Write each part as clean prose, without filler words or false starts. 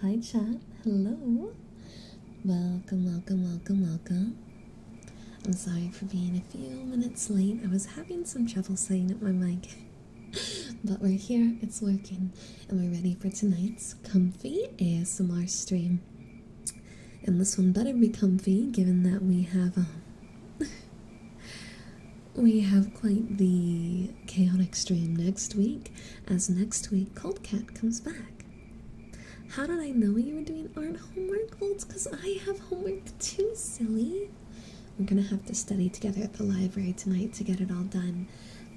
Hi chat, hello. Welcome. I'm sorry for being a few minutes late. I was having some trouble setting up my mic. But we're here, it's working, and we're ready for tonight's comfy ASMR stream. And this one better be comfy, given that we have quite the chaotic stream next week, as next week Cold Cat comes back. How did I know you were doing art homework? Well, it's because I have homework too, silly. We're gonna have to study together at the library tonight to get it all done.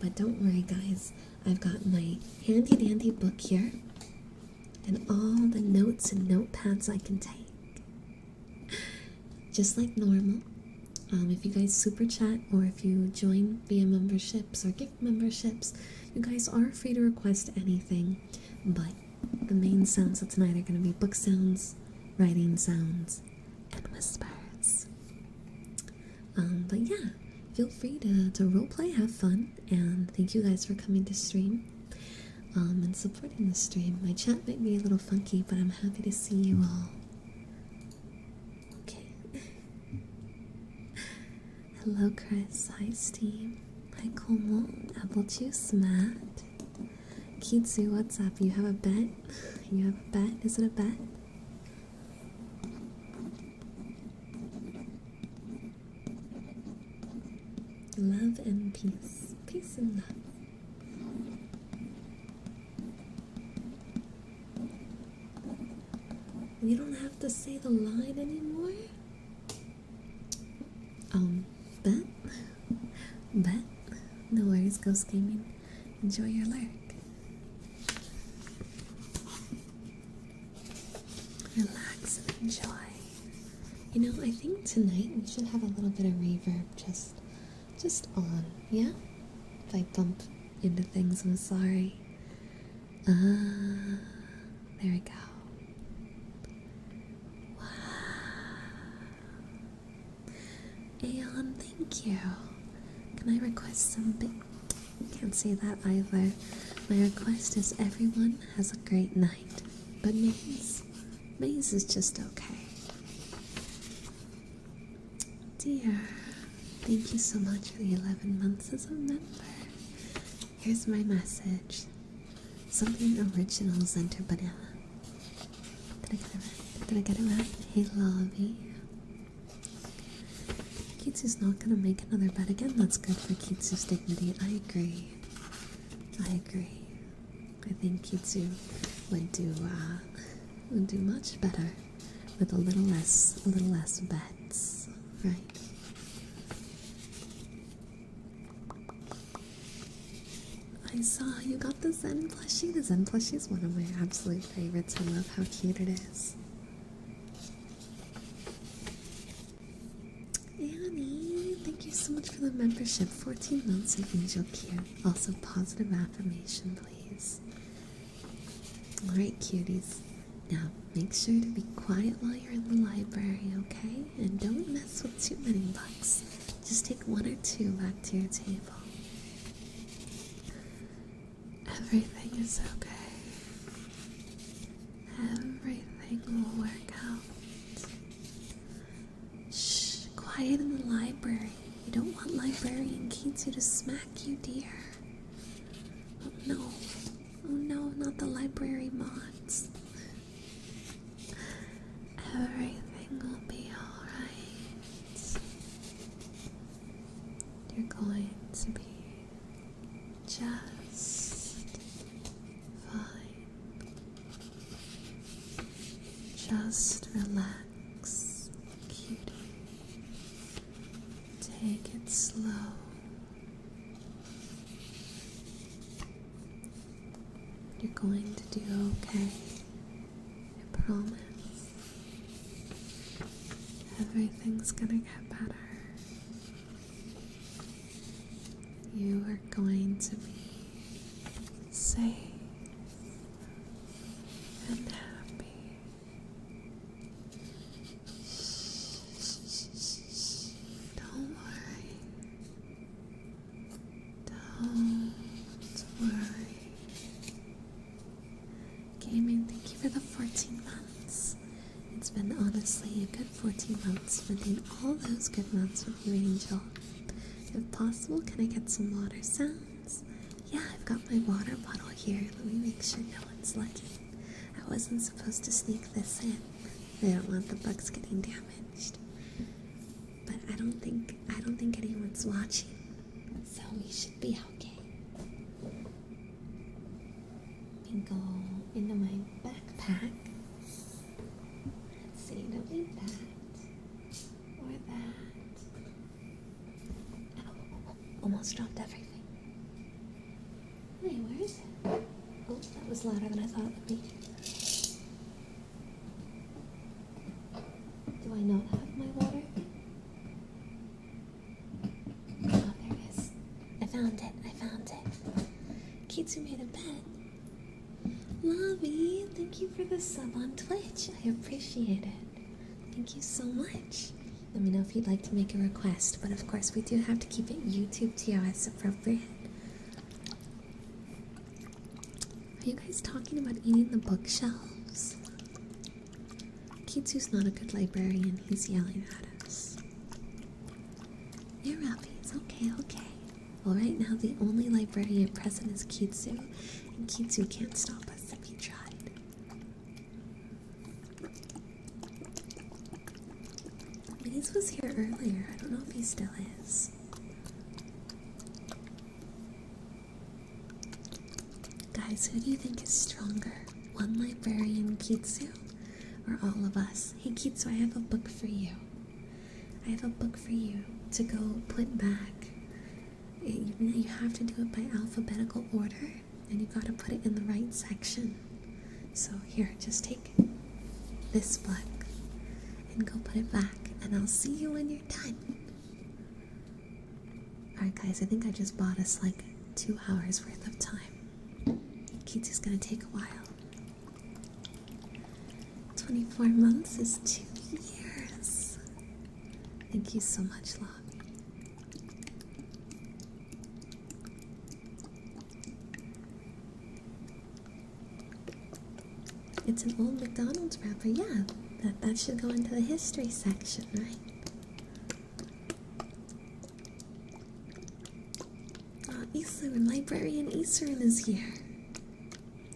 But don't worry, guys. I've got my handy-dandy book here and all the notes and notepads I can take. Just like normal. If you guys super chat or if you join via memberships or gift memberships, you guys are free to request anything. But the main sounds of tonight are going to be book sounds, writing sounds, and whispers. But yeah, feel free to roleplay, have fun, and thank you guys for coming to stream and supporting the stream. My chat might be a little funky, but I'm happy to see you all. Okay. Hello, Chris. Hi, Steve. Hi, Como. Apple Juice, Matt. Kitsu, what's up? You have a bet? You have a bet? Is it a bet? Love and peace. Peace and love. You don't have to say the line anymore? Bet? Bet? No worries, Ghost Gaming. Enjoy your lurk. Relax and enjoy. You know, I think tonight we should have a little bit of reverb just on, yeah? If I bump into things, I'm sorry. There we go. Wow. Aeon, thank you. Can I request some big... Can't say that either. My request is everyone has a great night. But Maze is just okay. Dear, thank you so much for the 11 months as a member. Here's my message. Something original, Center Banana. Did I get it right? Hey, Lobby. Kitsu's not gonna make another bet again. That's good for Kitsu's dignity. I agree. I think Kitsu would do much better with a little less bets, right? I saw you got the Zen plushie. The Zen plushie is one of my absolute favorites. I love how cute it is. Annie, thank you so much for the membership. 14 months of Angel Cute. Also, positive affirmation, please. Alright, cuties. Now, make sure to be quiet while you're in the library, okay? And don't mess with too many books. Just take one or two back to your table. Everything is okay. Everything will work out. Shh, quiet in the library. You don't want librarian Kitsu to smack you, dear. Oh no, not the library mods. Everything will be alright. You're going to be just fine. Just relax, cutie. Take it slow. You're going to do okay. I promise. Everything's gonna get better. You are going to be safe and happy. Don't worry. Don't worry. Gaming, thank you for the 14 months. been honestly a good 14 months, within all those good months with you, Angel. If possible, can I get some water sounds? Yeah, I've got my water bottle here. Let me make sure no one's looking. I wasn't supposed to sneak this in. I don't want the bugs getting damaged. But I don't think anyone's watching. So we should be okay. Let me go into my backpack. Let's see, don't need that. Or that. Oh, almost dropped everything. Wait, where is it? Oh, that was louder than I thought it would be. Do I not have my water? Oh, there it is. I found it. Kitsu made a bed. Lovey, thank you for the sub on Twitch. I appreciate it. Thank you so much. Let me know if you'd like to make a request, but of course we do have to keep it YouTube TOS appropriate. Are you guys talking about eating the bookshelves? Kitsu's not a good librarian. He's yelling at us. You're Rubbies. Okay. Well, right now the only librarian present is Kitsu, and Kitsu can't stop us if he tried. Maze was here earlier. I don't know if he still is. Guys, who do you think is stronger? One librarian, Kitsu, or all of us? Hey Kitsu, I have a book for you. To go put back. You have to do it by alphabetical order, and you gotta put it in the right section. So here, just take this book and go put it back, and I'll see you when you're done. Alright guys, I think I just bought us like 2 hours worth of time. Kitsu's gonna take a while. 24 months is 2 years. Thank you so much, love. It's an old McDonald's wrapper, yeah. That should go into the history section, right? Isurin, Librarian Isurin is here.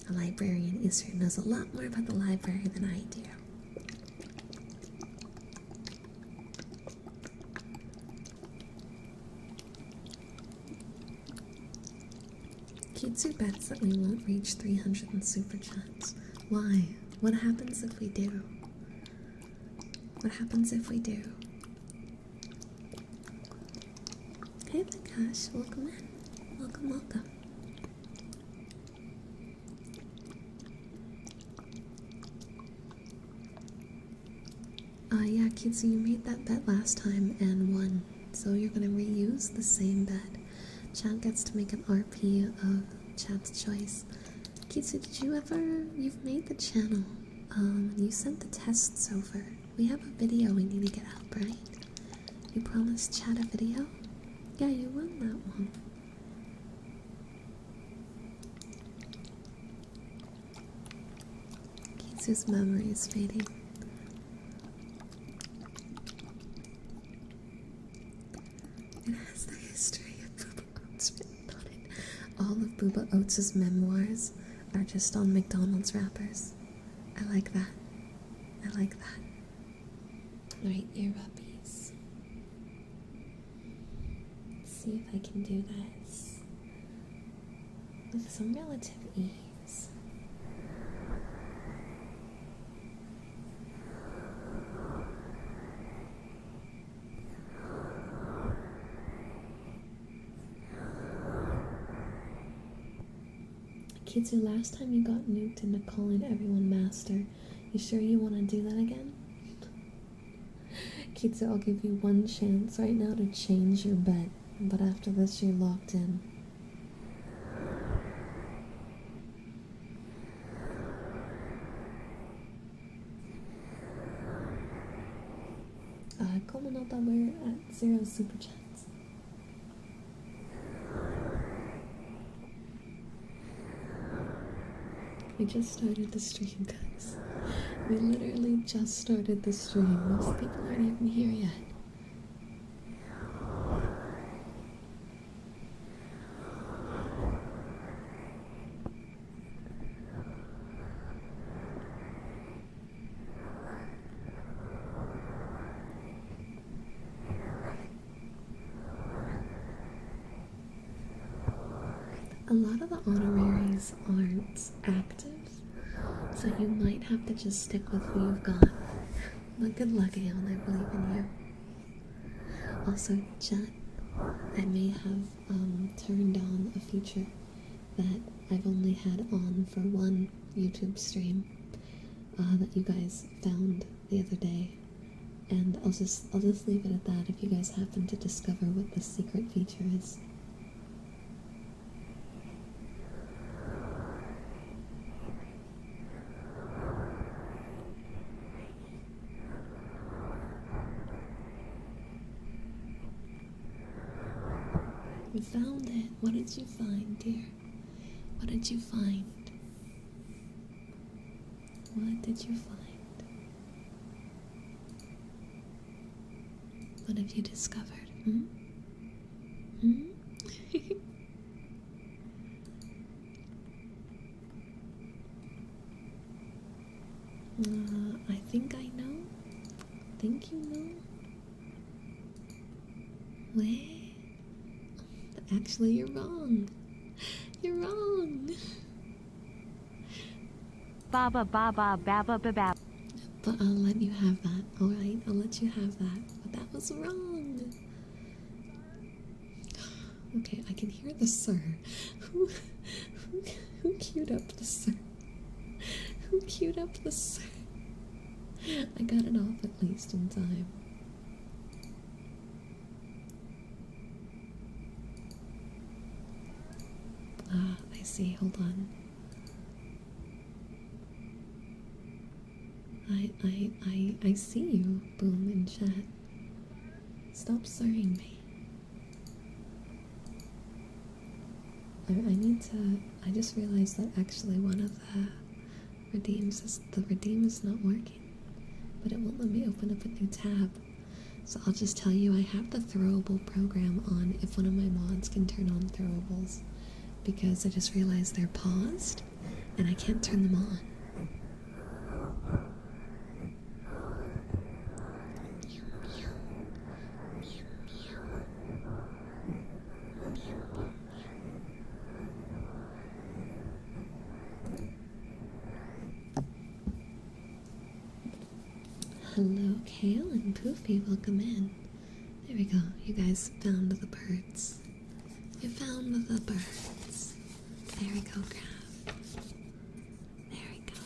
A Librarian Isurin knows a lot more about the library than I do. Kitsu bets that we won't reach 300 in super chats. Why? What happens if we do? Hey Takash, welcome in. Welcome. Yeah, Kitsu, you made that bet last time and won. So you're gonna reuse the same bet. Chat gets to make an RP of chat's choice. Kitsu, you've made the channel. You sent the tests over. We have a video we need to get up, right? You promised chat a video? Yeah, you won that one. Kitsu's memory is fading. It has the history of Booba Oats written on it. All of Booba Oats' memoirs are just on McDonald's wrappers. I like that. Alright, ear rubbies. Let's see if I can do this with some relative ease. Kitsu, last time you got nuked into calling everyone master. You sure you want to do that again? Kitsu, I'll give you one chance right now to change your bet, but after this you're locked in. Komonota, we're at 0 super chats. We just started the stream, guys. We literally just started the stream. Most people aren't even here yet. A lot of the honoraries aren't active, so you might have to just stick with who you've got. But good luck, Aeon, I believe in you. Also, chat, I may have turned on a feature that I've only had on for one YouTube stream that you guys found the other day. And I'll just leave it at that if you guys happen to discover what the secret feature is. You found it. What did you find, dear? What did you find? What did you find? What have you discovered? Hmm? Hmm? I think I know. Think you know? Wait. Actually, you're wrong. You're wrong. Baba baba baba baba. But I'll let you have that, alright? I'll let you have that. But that was wrong. Okay, I can hear the sir. Who queued up the sir? Who queued up the sir? I got it off at least in time. Ah, I see. Hold on. I see you, Boom, in chat. Stop sirring me. I just realized that actually one of the redeem is not working. But it won't let me open up a new tab. So I'll just tell you I have the throwable program on if one of my mods can turn on throwables. Because I just realized they're paused and I can't turn them on. Hello, Kale and Poofy, welcome in. There we go, you guys found the birds. You found the birds. There we go, Crab. There we go.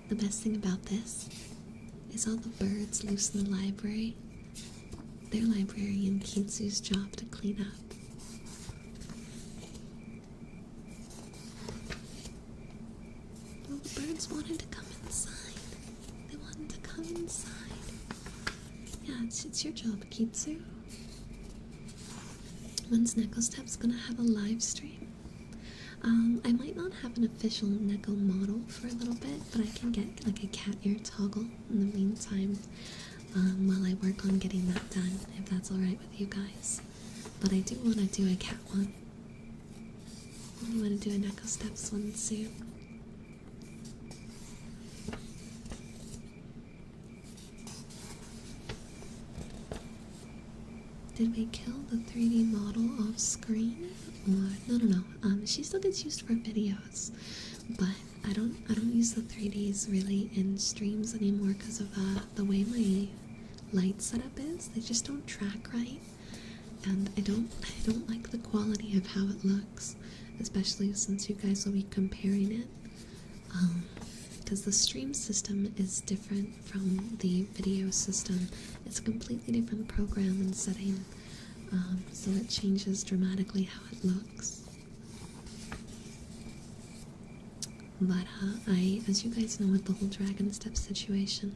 The best thing about this is all the birds loose in the library. Their librarian Kitsu's job to clean up. Well, the birds wanted to come inside. They wanted to come inside. Yeah, it's your job, Kitsu. When's Neko Steps gonna have a live stream? I might not have an official Neko model for a little bit, but I can get like a cat ear toggle in the meantime while I work on getting that done, if that's alright with you guys. But I do want to do a cat one. I want to do a Neko Steps one soon. Did we kill the 3D model off screen? Or no. She still gets used for videos, but I don't use the 3Ds really in streams anymore because of the way my light setup is. They just don't track right, and I don't like the quality of how it looks, especially since you guys will be comparing it. Because the stream system is different from the video system. It's a completely different program and setting, so it changes dramatically how it looks. But as you guys know, with the whole Dragon Step situation,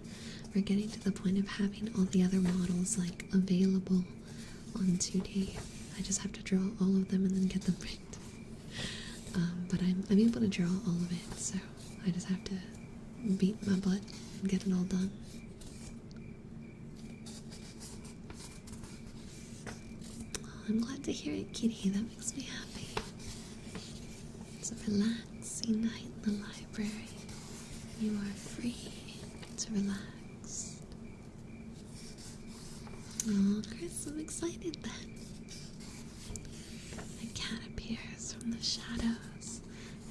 we're getting to the point of having all the other models like available on 2D. I just have to draw all of them and then get them rigged. but I'm able to draw all of it, so I just have to beat my butt and get it all done. Oh, I'm glad to hear it, kitty. That makes me happy. It's a relaxing night in the library. You are free to relax. Oh, Chris, I'm excited then. A cat appears from the shadows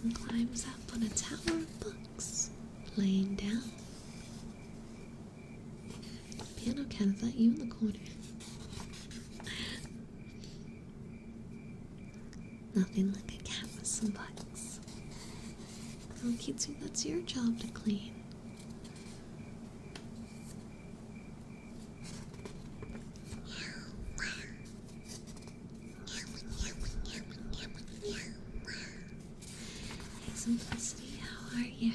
and climbs up on a tower of books, laying down. Piano cat, is that you in the corner? Nothing like a cat with some books. Oh, Kitsu, that's your job to clean. Hey, Simplicity, how are you?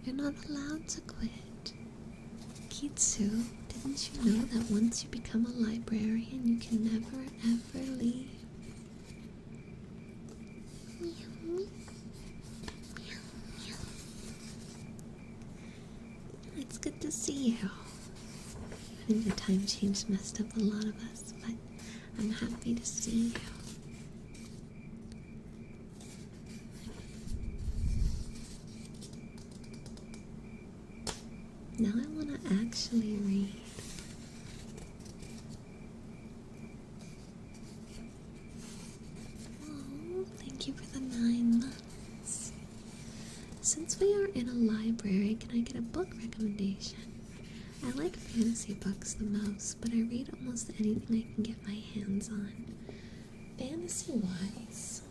You're not allowed to quit. Kitsu, didn't you know that once you become a librarian, you can never ever leave? It's good to see you. I think the time change messed up a lot of us, but I'm happy to see you. Now I want to actually read. Oh, thank you for the 9 months. Since we are in a library, can I get a book recommendation? I like fantasy books the most, but I read almost anything I can get my hands on. Fantasy-wise,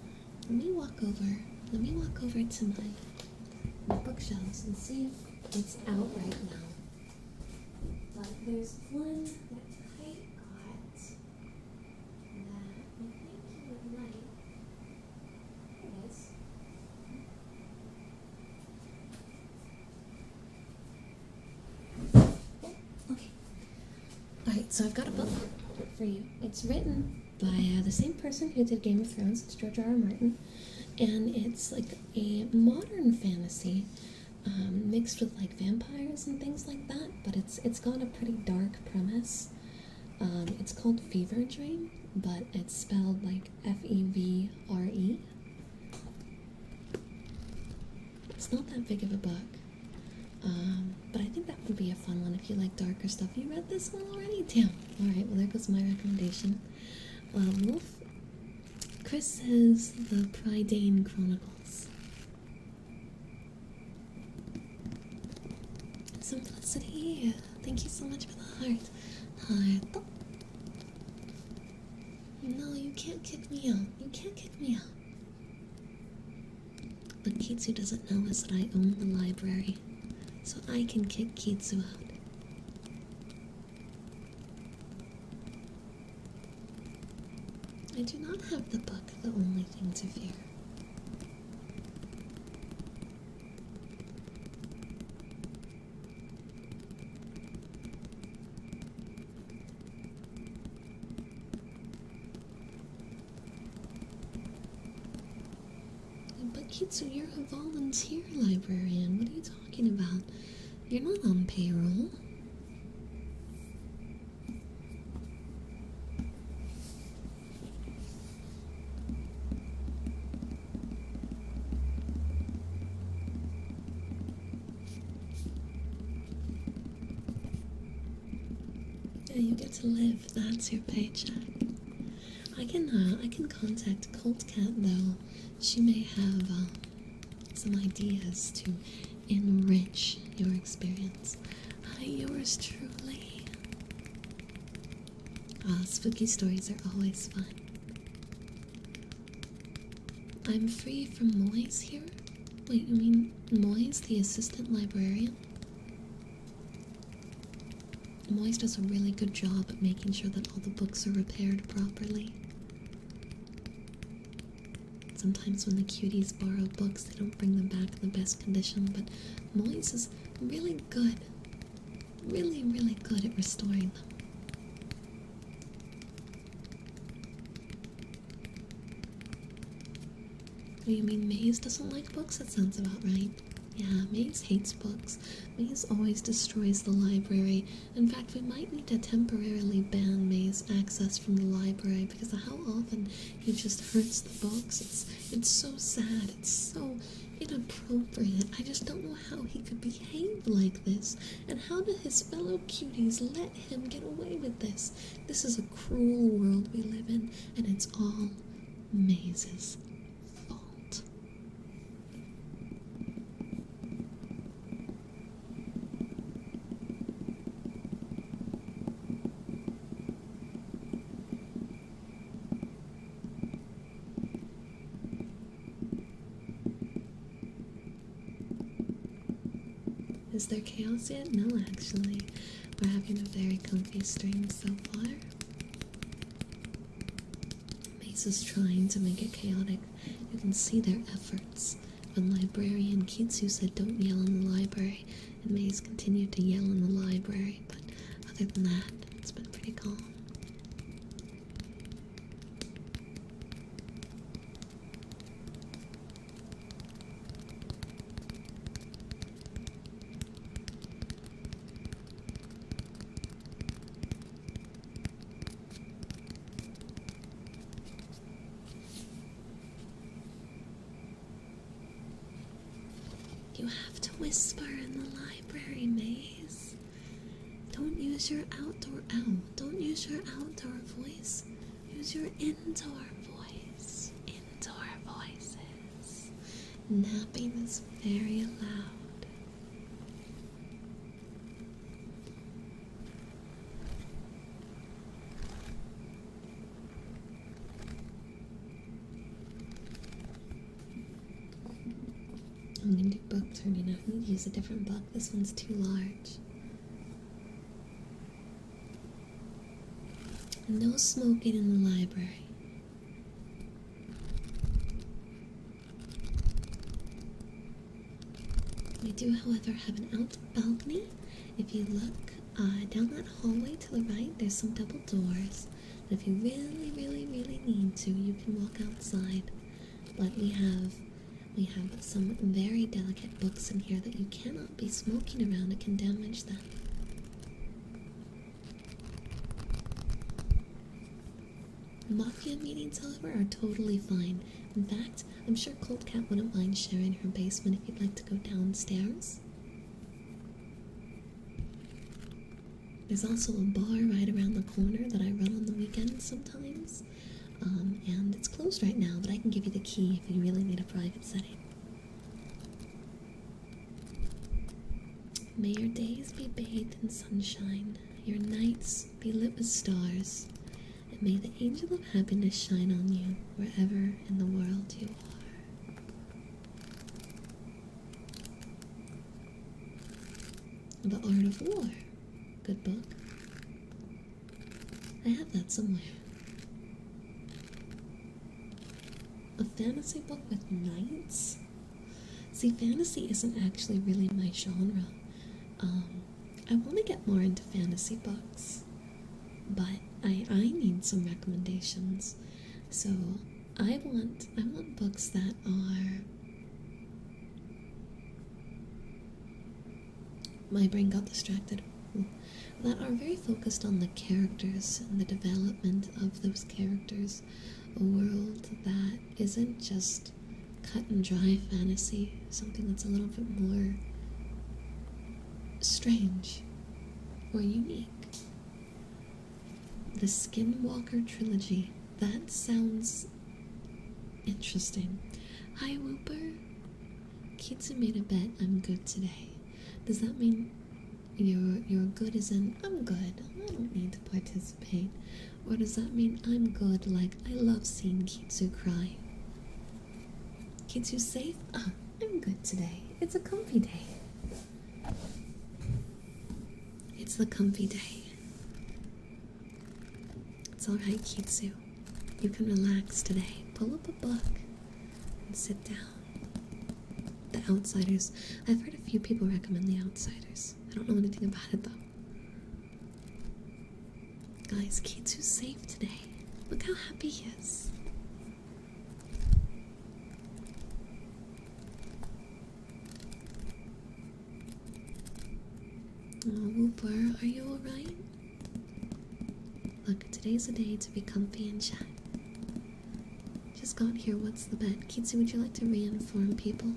let me walk over to my bookshelves and see if it's out right now. But there's one that I got that I think you would like. Here it is. Okay. Alright, so I've got a book for you. It's written by the same person who did Game of Thrones. It's George R.R. Martin. And it's like a modern fantasy mixed with like vampires and things like that. But it's got a pretty dark premise. It's called Fever Dream, but it's spelled like Fevre. It's not that big of a book. But I think that would be a fun one if you like darker stuff. You read this one already? Damn. Alright, well there goes my recommendation. Chris says the Prydain Chronicles. Simplicity, thank you so much for the heart. No, you can't kick me out. You can't kick me out. What Kitsu doesn't know is that I own the library, so I can kick Kitsu out. I do not have the book, the only thing to fear. But Kitsu, you're a volunteer librarian. What are you talking about? You're not on payroll. You get to live. That's your paycheck. I can contact Colt Cat though. She may have some ideas to enrich your experience. Hi, yours truly. Spooky stories are always fun. I'm free from Moyes here. Wait, you mean Moyes, the assistant librarian? Moise does a really good job at making sure that all the books are repaired properly. Sometimes when the cuties borrow books, they don't bring them back in the best condition, but Moise is really good. Really, really good at restoring them. Oh, you mean Maze doesn't like books? That sounds about right. Yeah, Maze hates books. Maze always destroys the library. In fact, we might need to temporarily ban Maze access from the library because of how often he just hurts the books. It's so sad. It's so inappropriate. I just don't know how he could behave like this. And how do his fellow cuties let him get away with this? This is a cruel world we live in, and it's all Maze's fault. Is there chaos yet? No, actually. We're having a very comfy stream so far. Maze is trying to make it chaotic. You can see their efforts. When librarian Kitsu said don't yell in the library, and Maze continued to yell in the library, but other than that, it's been pretty calm. You have to whisper in the library, Maze. Don't use your outdoor Don't use your outdoor voice. Use your indoor voice. Indoor voices. Napping is very loud. I'm gonna do book turning. I need to use a different book. This one's too large. No smoking in the library. We do, however, have an out balcony. If you look down that hallway to the right, there's some double doors. And if you really, really, really need to, you can walk outside. But we have some very delicate books in here that you cannot be smoking around. It can damage them. Mafia meetings, however, are totally fine. In fact, I'm sure Cold Cat wouldn't mind sharing her basement if you'd like to go downstairs. There's also a bar right around the corner that I run on the weekends sometimes. And it's closed right now, but I can give you the key if you really need a private setting. May your days be bathed in sunshine, your nights be lit with stars, and may the angel of happiness shine on you wherever in the world you are. The Art of War. Good book. I have that somewhere. A fantasy book with knights? See, fantasy isn't actually really my genre. I want to get more into fantasy books, but I need some recommendations. So I want books that are... My brain got distracted. That are very focused on the characters and the development of those characters. A world that isn't just cut and dry fantasy, something that's a little bit more strange or unique. The Skinwalker trilogy. That sounds interesting. Hi, Whooper. Kitsu made a bet I'm good today. Does that mean you're good as in I'm good, I don't need to participate? Or does that mean I'm good like I love seeing Kitsu cry? Kitsu's safe? I'm good today. It's a comfy day. It It's the comfy day. It's alright, Kitsu. You can relax today. Pull up a book and sit down. The Outsiders. I've heard a few people recommend The Outsiders. I don't know anything about it though. Guys, Kitsu's safe today. Look how happy he is. Oh, Whooper, are you alright? Look, today's a day to be comfy and chat. Just got here, what's the bet? Kitsu, would you like to re-inform people?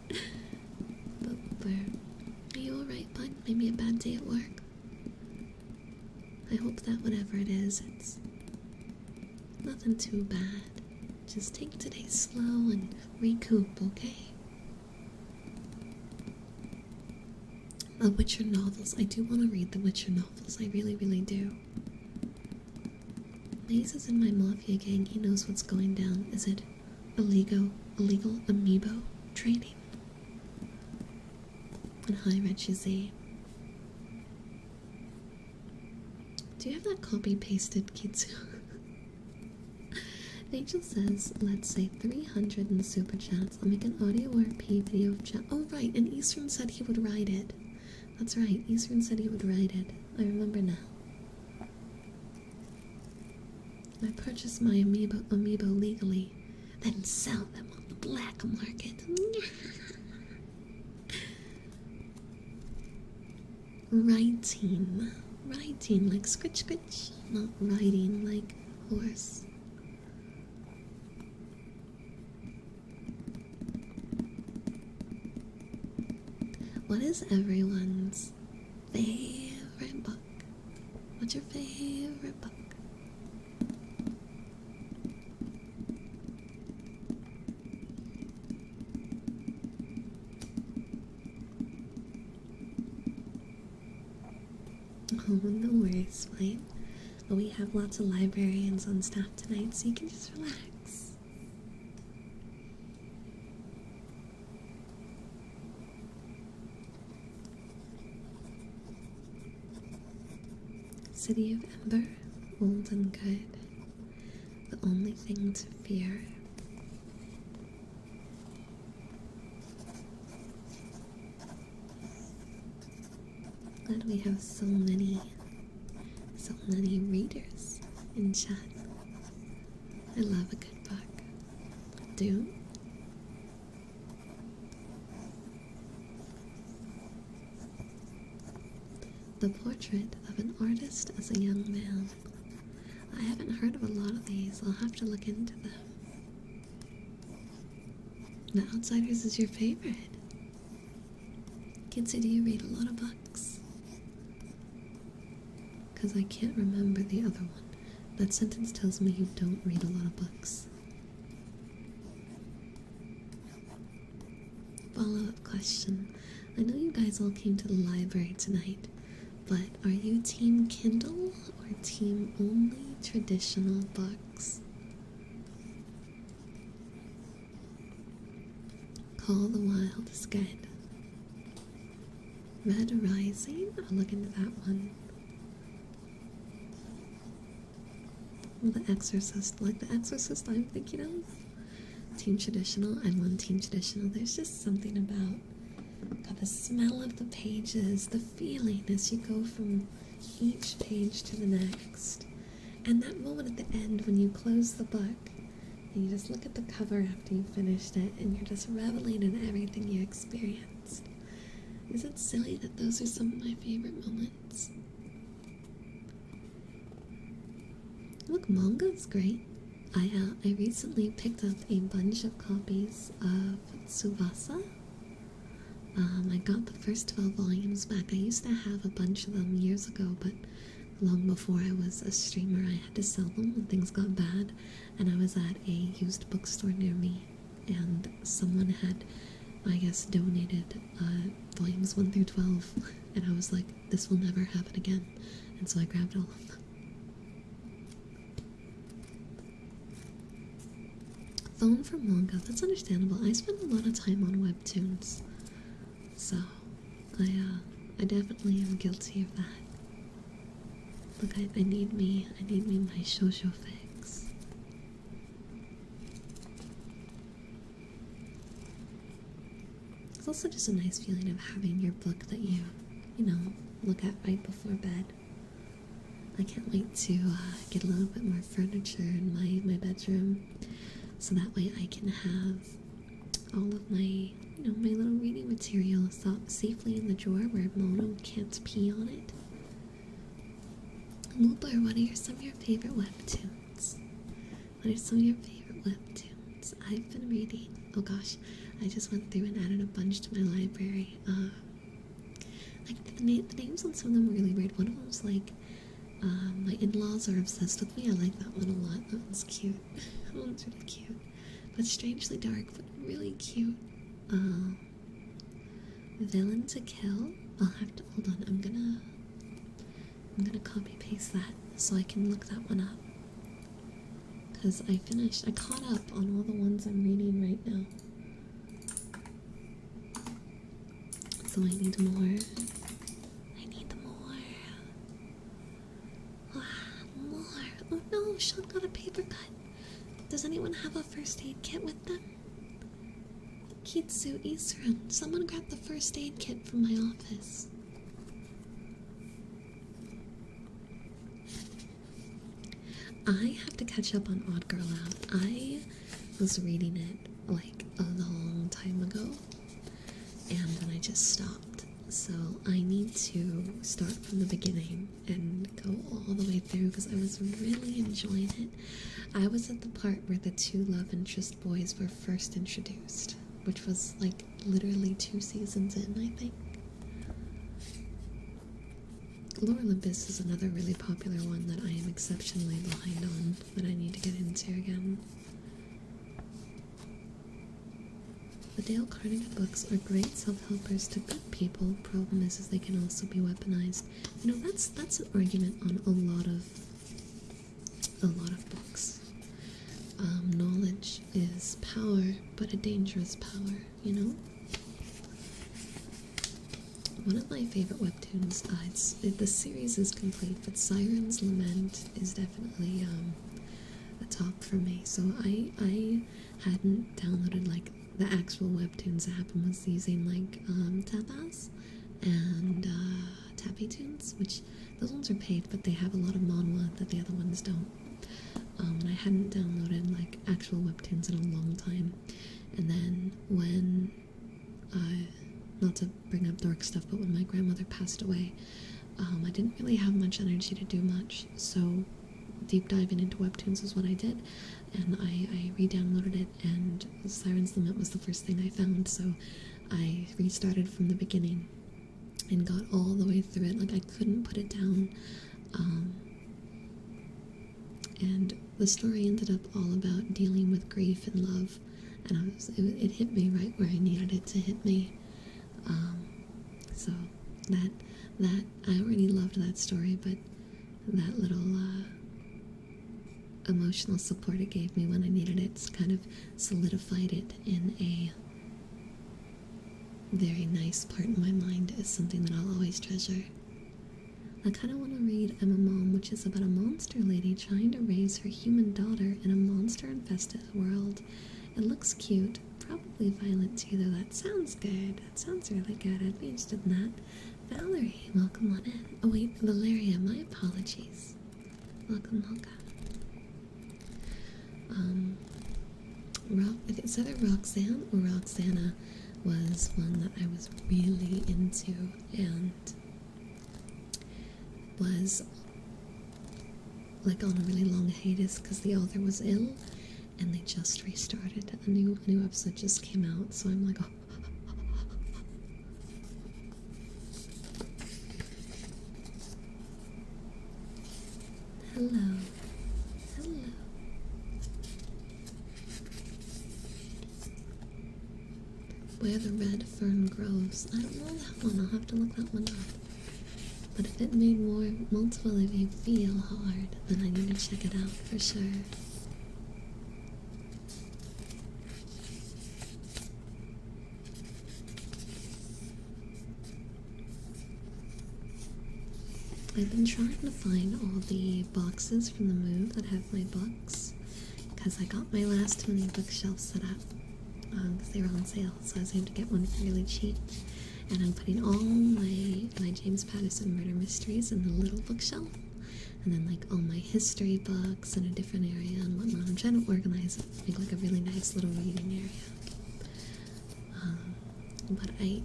But Whooper, are you alright, bud? Maybe a bad day at work? I hope that whatever it is, it's nothing too bad. Just take today slow and recoup, okay? The Witcher novels. I do want to read the Witcher novels. I really, really do. Maze is in my Mafia gang. He knows what's going down. Is it illegal amiibo trading? And hi, Reggie Z. Do you have that copy-pasted, Kitsu? Rachel says, let's say 300 in the super chats. I'll make an audio RP video of chat. Oh, right, and Eastern said he would write it. That's right, Eastern said he would write it. I remember now. I purchased my amiibo legally, then sell them on the black market. Writing like scritch scritch, not riding like horse. What is everyone's favorite book? What's your favorite book? Oh, no worries, fine. We have lots of librarians on staff tonight, so you can just relax. City of Ember, old and good. The only thing to fear. Glad we have so many readers in chat. I love a good book. Do? The Portrait of an Artist as a Young Man. I haven't heard of a lot of these. I'll have to look into them. The Outsiders is your favorite. Kids, do you read a lot of books? Because I can't remember the other one. That sentence tells me you don't read a lot of books. Follow-up question. I know you guys all came to the library tonight, but are you team Kindle or team only traditional books? Call the Wild is good. Red Rising? I'll look into that one. The Exorcist, like The Exorcist I'm thinking of. Team Traditional, I'm on Team Traditional. There's just something about the smell of the pages, the feeling as you go from each page to the next. And that moment at the end when you close the book and you just look at the cover after you finished it and you're just reveling in everything you experienced. Is it silly that those are some of my favorite moments? Look, manga's great. I recently picked up a bunch of copies of Tsubasa. I got the first 12 volumes back. I used to have a bunch of them years ago, but long before I was a streamer, I had to sell them when things got bad. And I was at a used bookstore near me, and someone had, I guess, donated volumes 1 through 12. And I was like, this will never happen again. And so I grabbed all of them. Phone for manga, that's understandable. I spend a lot of time on webtoons, so I definitely am guilty of that. Look, I need me my shoujo fix. It's also just a nice feeling of having your book that you know, look at right before bed. I can't wait to get a little bit more furniture in my bedroom, so that way I can have all of my, my little reading material safely in the drawer where Mono can't pee on it. Mooper, what are some of your favorite webtoons? What are some of your favorite webtoons? I've been reading. Oh gosh, I just went through and added a bunch to my library. Like the names on some of them were really weird. One of them was like, my in-laws are obsessed with me. I like that one a lot. That one's cute. That one's really cute, but strangely dark, but really cute. Villain to kill. I'll have to hold on. I'm gonna copy paste that so I can look that one up. Because I caught up on all the ones I'm reading right now. So I need more. I need more. More. Oh no, Sean got a paper cut. Does anyone have a first aid kit with them? Kitsu Isran, someone grab the first aid kit from my office. I have to catch up on Odd Girl Out. I was reading it like a long time ago, and then I just stopped. So I need to start from the beginning and go all the way through because I was really enjoying it. I was at the part where the two love interest boys were first introduced, which was like literally 2 seasons in, I think. Lore Olympus is another really popular one that I am exceptionally behind on that I need to get into again. The Dale Carnegie books are great self-helpers to good people. Problem is they can also be weaponized. You know, that's an argument on a lot of books. Knowledge is power, but a dangerous power, you know? One of my favorite webtoons, the series is complete, but Siren's Lament is definitely a top for me. So I hadn't downloaded like the actual webtoons app and was using like Tapas and Tappy Tunes, which those ones are paid, but they have a lot of manhwa that the other ones don't. And I hadn't downloaded like actual webtoons in a long time. And then when not to bring up dark stuff, but when my grandmother passed away, I didn't really have much energy to do much, so deep diving into webtoons is what I did, and I re-downloaded it, and Siren's Lament was the first thing I found, so I restarted from the beginning and got all the way through it. Like, I couldn't put it down, and the story ended up all about dealing with grief and love, and it hit me right where I needed it to hit me. So that I already loved that story, but that little emotional support it gave me when I needed it kind of solidified it in a very nice part in my mind as something that I'll always treasure. I kind of want to read I'm a Mom, which is about a monster lady trying to raise her human daughter in a monster-infested world. It looks cute. Probably violent too, though. That sounds good. That sounds really good. I'd be interested in that. Valerie, welcome on in. Oh wait, Valeria, my apologies. Welcome. It's either Roxanne or Roxana was one that I was really into and was like on a really long hiatus because the author was ill. And they just restarted. A new episode just came out, so I'm like, oh. Hello. Where the red fern grows. I don't know that one. I'll have to look that one up. But if it made multiple of you feel hard, then I need to check it out for sure. I've been trying to find all the boxes from the move that have my books, because I got my last mini bookshelf set up because they were on sale, so I was able to get one for really cheap. And I'm putting all my James Patterson murder mysteries in the little bookshelf, and then like all my history books in a different area and whatnot. I'm trying to organize it, make like a really nice little reading area. But I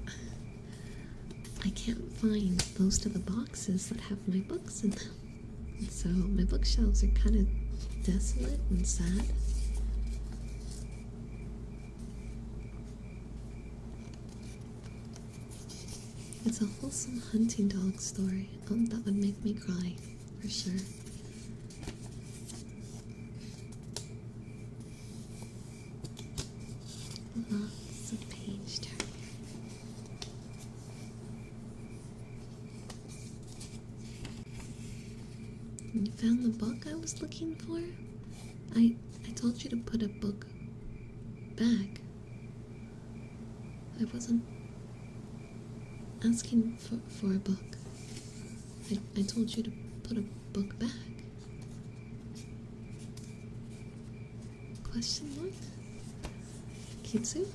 can't find most of the boxes that have my books in them. And so my bookshelves are kind of desolate and sad. It's a wholesome hunting dog story. That would make me cry, for sure. Lots of page turn. You found the book I was looking for? I told you to put a book back. I wasn't asking for a book. I told you to put a book back. Question mark? Kitsu?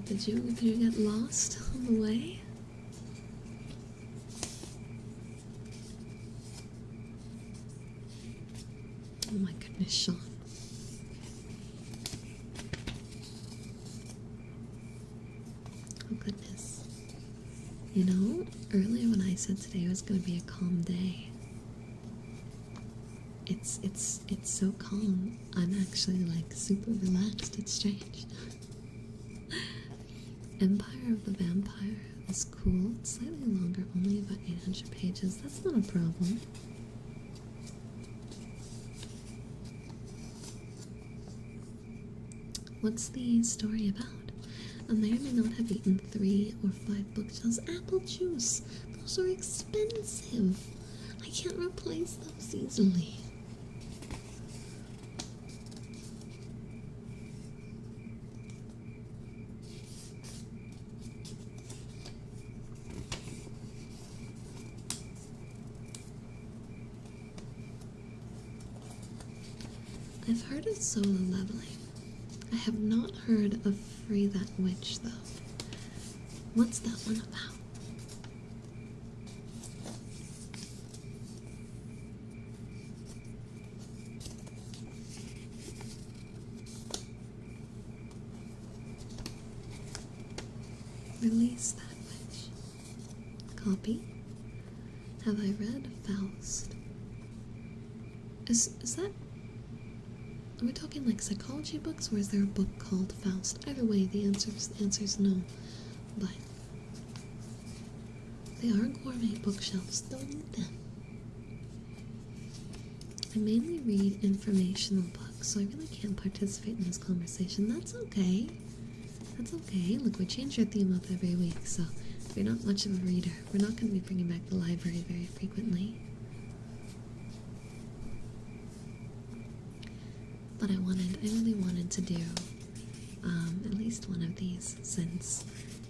Did you get lost on the way? Oh my goodness, Sean. Oh goodness. You know, earlier when I said today was going to be a calm day, it's so calm. I'm actually like super relaxed. It's strange. Empire of the Vampire is cool. It's slightly longer, only about 800 pages. That's not a problem. What's the story about? I may or may not have eaten 3 or 5 bookshelves. Apple juice! Those are expensive. I can't replace those easily. I've heard of solo leveling. I have not heard of Free That Witch, though. What's that one about? Release That Witch. Copy. Have I read Faust? Is that... Are we talking like psychology books, or is there a book called Faust? Either way, the answer is no. But they are gourmet bookshelves. Don't need them. I mainly read informational books, so I really can't participate in this conversation. That's okay. That's okay. Look, we change our theme up every week, so if you're not much of a reader, we're not going to be bringing back the library very frequently. But I really wanted to do at least one of these, since,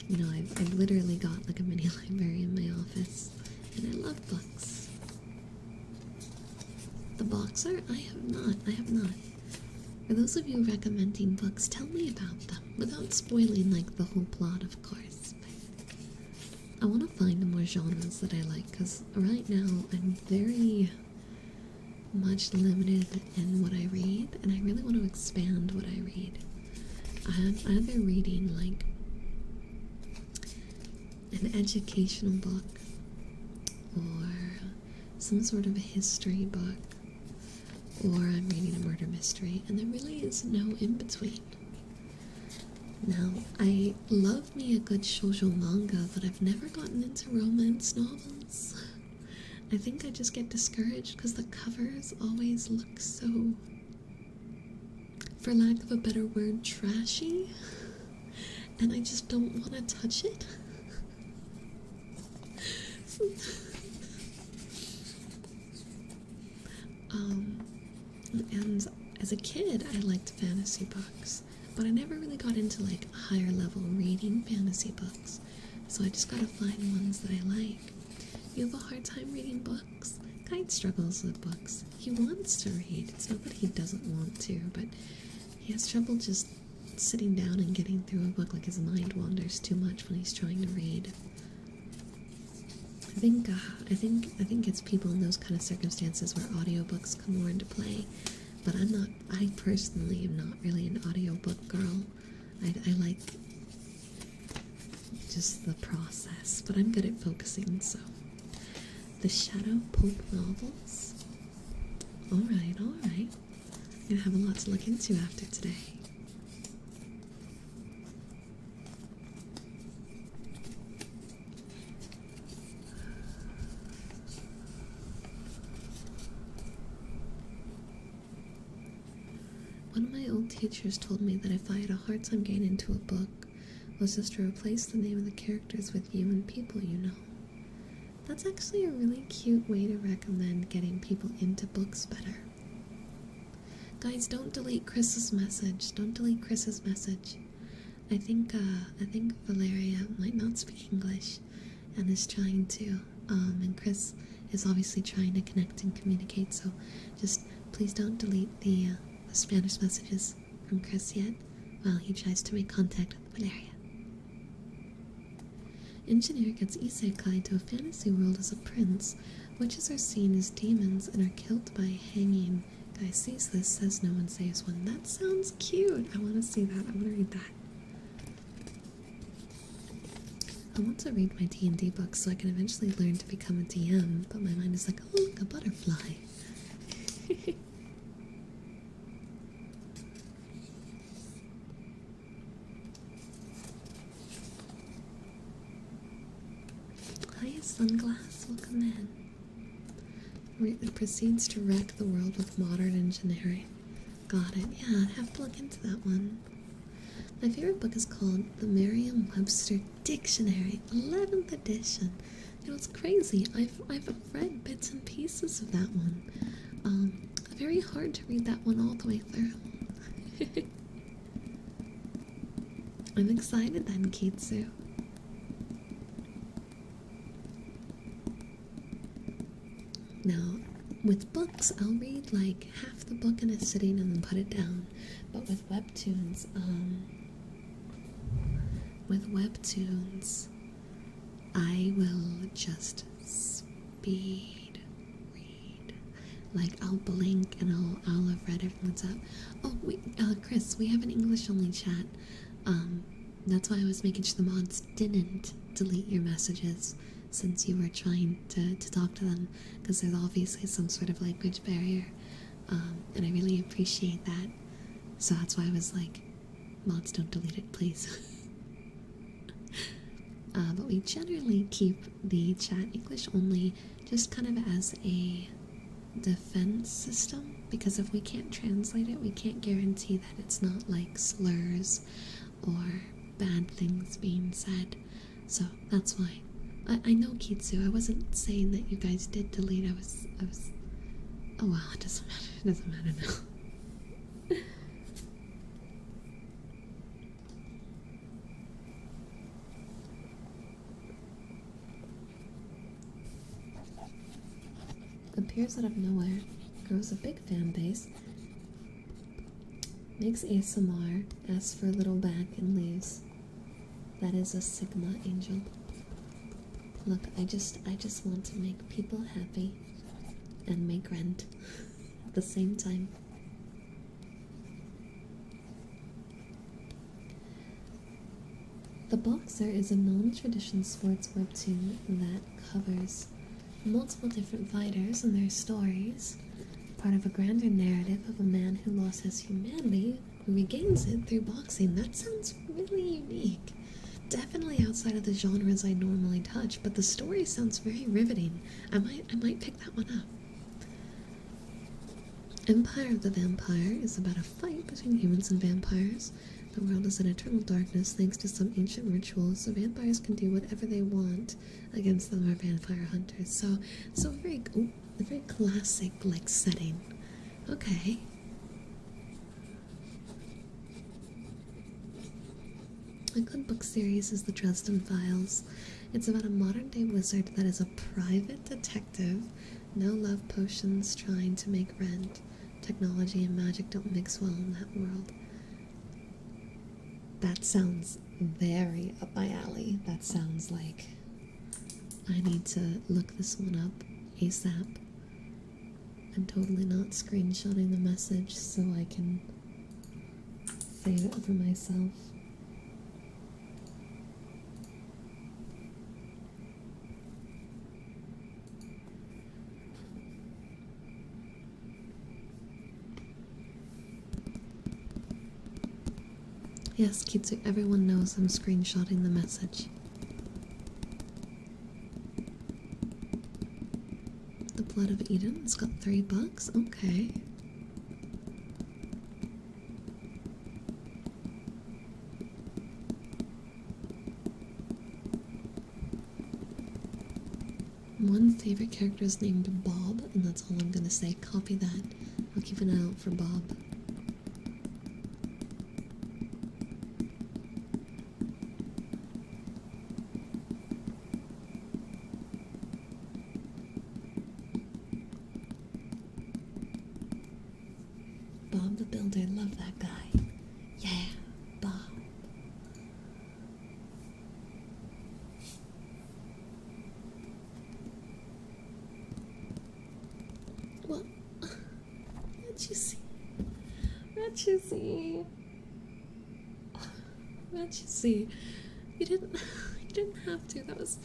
you know, I've literally got like a mini library in my office, and I love books. The Boxer? I have not. For those of you recommending books, tell me about them, without spoiling like the whole plot, of course. I want to find more genres that I like, because right now I'm very much limited in what I read, and I really want to expand what I read. I'm either reading like an educational book or some sort of a history book, or I'm reading a murder mystery, and there really is no in between. Now, I love me a good shoujo manga, but I've never gotten into romance novels. I think I just get discouraged because the covers always look so, for lack of a better word, trashy, and I just don't want to touch it. And as a kid, I liked fantasy books, but I never really got into like higher level reading fantasy books, so I just gotta find ones that I like. You have a hard time reading books? Kite struggles with books. He wants to read. It's not that he doesn't want to, but he has trouble just sitting down and getting through a book. Like his mind wanders too much when he's trying to read. I think it's people in those kind of circumstances where audiobooks come more into play. But I personally am not really an audiobook girl. I like just the process, but I'm good at focusing, so. The Shadow Pope novels. Alright. I'm gonna have a lot to look into after today. One of my old teachers told me that if I had a hard time getting into a book, it was just to replace the name of the characters with you and people you know. That's actually a really cute way to recommend getting people into books better. Guys, don't delete Chris's message. Don't delete Chris's message. I think Valeria might not speak English and is trying to. And Chris is obviously trying to connect and communicate, so just please don't delete the Spanish messages from Chris yet while he tries to make contact with Valeria. Engineer gets isekai to a fantasy world as a prince. Witches are seen as demons and are killed by hanging. Guy sees this, says no one saves one. That sounds cute. I want to see that. I want to read that. I want to read my D&D books so I can eventually learn to become a DM, but my mind is like, oh look, a butterfly. Hi, Sunglass. Welcome in. It proceeds to wreck the world with modern engineering. Got it. Yeah, I'd have to look into that one. My favorite book is called The Merriam-Webster Dictionary, 11th edition. You know, it's crazy. I've read bits and pieces of that one. Very hard to read that one all the way through. I'm excited then, Kitsu. Now, with books, I'll read like half the book in a sitting and then put it down. But with webtoons, I will just speed read. Like I'll blink and I'll have read everything that's up. Oh wait, Chris, we have an English only chat. That's why I was making sure the mods didn't delete your messages since you were trying to talk to them, because there's obviously some sort of language barrier, and I really appreciate that. So that's why I was like, mods, don't delete it, please. But we generally keep the chat English only, just kind of as a defense system, because if we can't translate it, we can't guarantee that it's not like slurs or bad things being said. So that's why. I know, Kitsu, I wasn't saying that you guys did delete. I was oh well, it doesn't matter now. Appears out of nowhere, grows a big fan base, makes ASMR, asks for a little back, and leaves. That is a Sigma angel. Look, I just want to make people happy and make rent at the same time. The Boxer is a non-tradition sports webtoon that covers multiple different fighters and their stories, part of a grander narrative of a man who lost his humanity, who regains it through boxing. That sounds really unique. Definitely outside of the genres I normally touch, but the story sounds very riveting. I might pick that one up. Empire of the Vampire is about a fight between humans and vampires. The world is in eternal darkness thanks to some ancient rituals, so vampires can do whatever they want against them or vampire hunters. So a very classic like setting. Okay. A good book series is The Dresden Files. It's about a modern-day wizard that is a private detective. No love potions trying to make rent. Technology and magic don't mix well in that world. That sounds very up my alley. That sounds like I need to look this one up ASAP. I'm totally not screenshotting the message so I can save it for myself. Yes, Kitsu, everyone knows I'm screenshotting the message. The Blood of Eden, it's got 3 books? Okay. One favorite character is named Bob, and that's all I'm gonna say. Copy that. I'll keep an eye out for Bob. Bob the Builder, love that guy. Yeah, Bob. What? What'd you see? What'd you see? What'd you see? You didn't have to. That was,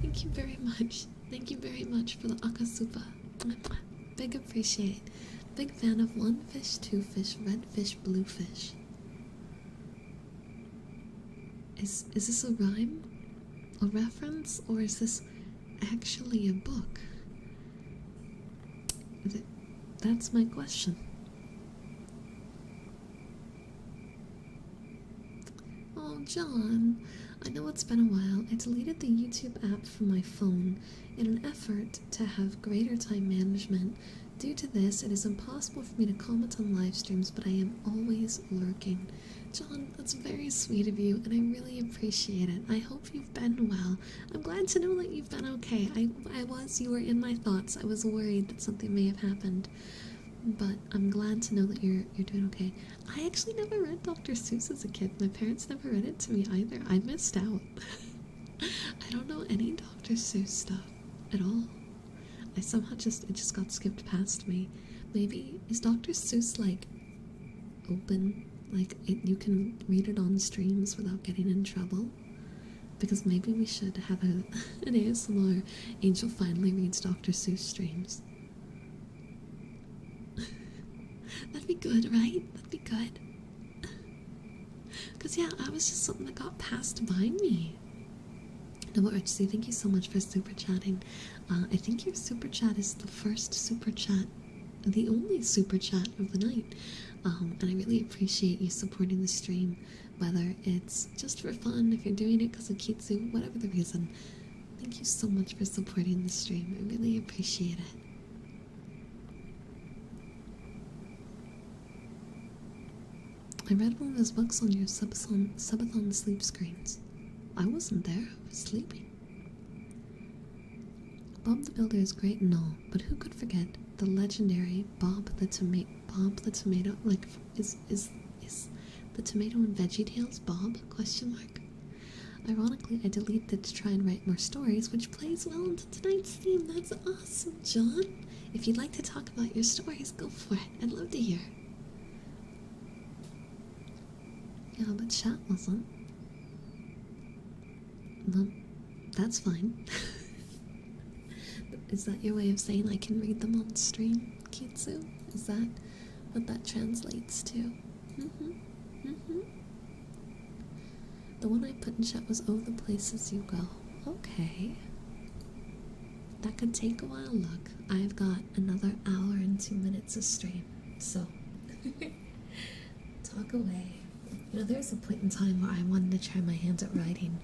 thank you very much. Thank you very much for the akasupa. Big appreciate. Big fan of 1 fish, 2 fish, red fish, blue fish. Is this a rhyme? A reference? Or is this actually a book? That's my question. Oh, John, I know it's been a while. I deleted the YouTube app from my phone in an effort to have greater time management. Due to this, it is impossible for me to comment on live streams, but I am always lurking. John, that's very sweet of you, and I really appreciate it. I hope you've been well. I'm glad to know that you've been okay. You were in my thoughts. I was worried that something may have happened, but I'm glad to know that you're doing okay. I actually never read Dr. Seuss as a kid. My parents never read it to me either. I missed out. I don't know any Dr. Seuss stuff at all. It just got skipped past me. Maybe is Dr. Seuss like open? Like you can read it on streams without getting in trouble? Because maybe we should have an ASMR Angel finally reads Dr. Seuss streams. That'd be good, right? That'd be good. Because, yeah, that was just something that got passed by me. No, but Richie, thank you so much for super chatting. I think your super chat is the first super chat, the only super chat of the night. And I really appreciate you supporting the stream, whether it's just for fun, if you're doing it because of Kitsu, whatever the reason. Thank you so much for supporting the stream. I really appreciate it. I read one of his books on your subathon sleep screens. I wasn't there, I was sleeping. Bob the Builder is great and all, but who could forget the legendary Bob the Tomato, like, is the Tomato and Veggie Tales Bob, question mark? Ironically, I deleted it to try and write more stories, which plays well into tonight's theme. That's awesome, John. If you'd like to talk about your stories, go for it. I'd love to hear. Yeah, but chat wasn't. Well, that's fine. Is that your way of saying I can read them on stream, Kitsu? Is that what that translates to? The one I put in chat was "Oh, the places you go." Okay. That could take a while. Look, I've got another hour and 2 minutes of stream, so talk away. You know, there's a point in time where I wanted to try my hand at writing,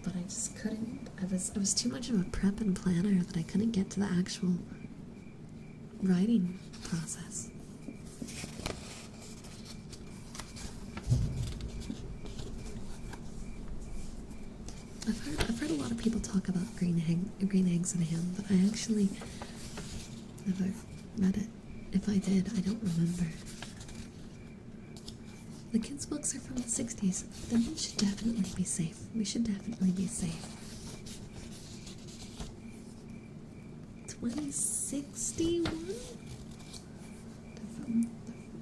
but I just couldn't. I was too much of a prep and planner that I couldn't get to the actual writing process. I've heard a lot of people talk about green eggs and ham, but I actually never read it. If I did, I don't remember. The kids' books are from the 60s. Then we should definitely be safe. We should definitely be safe. 2061?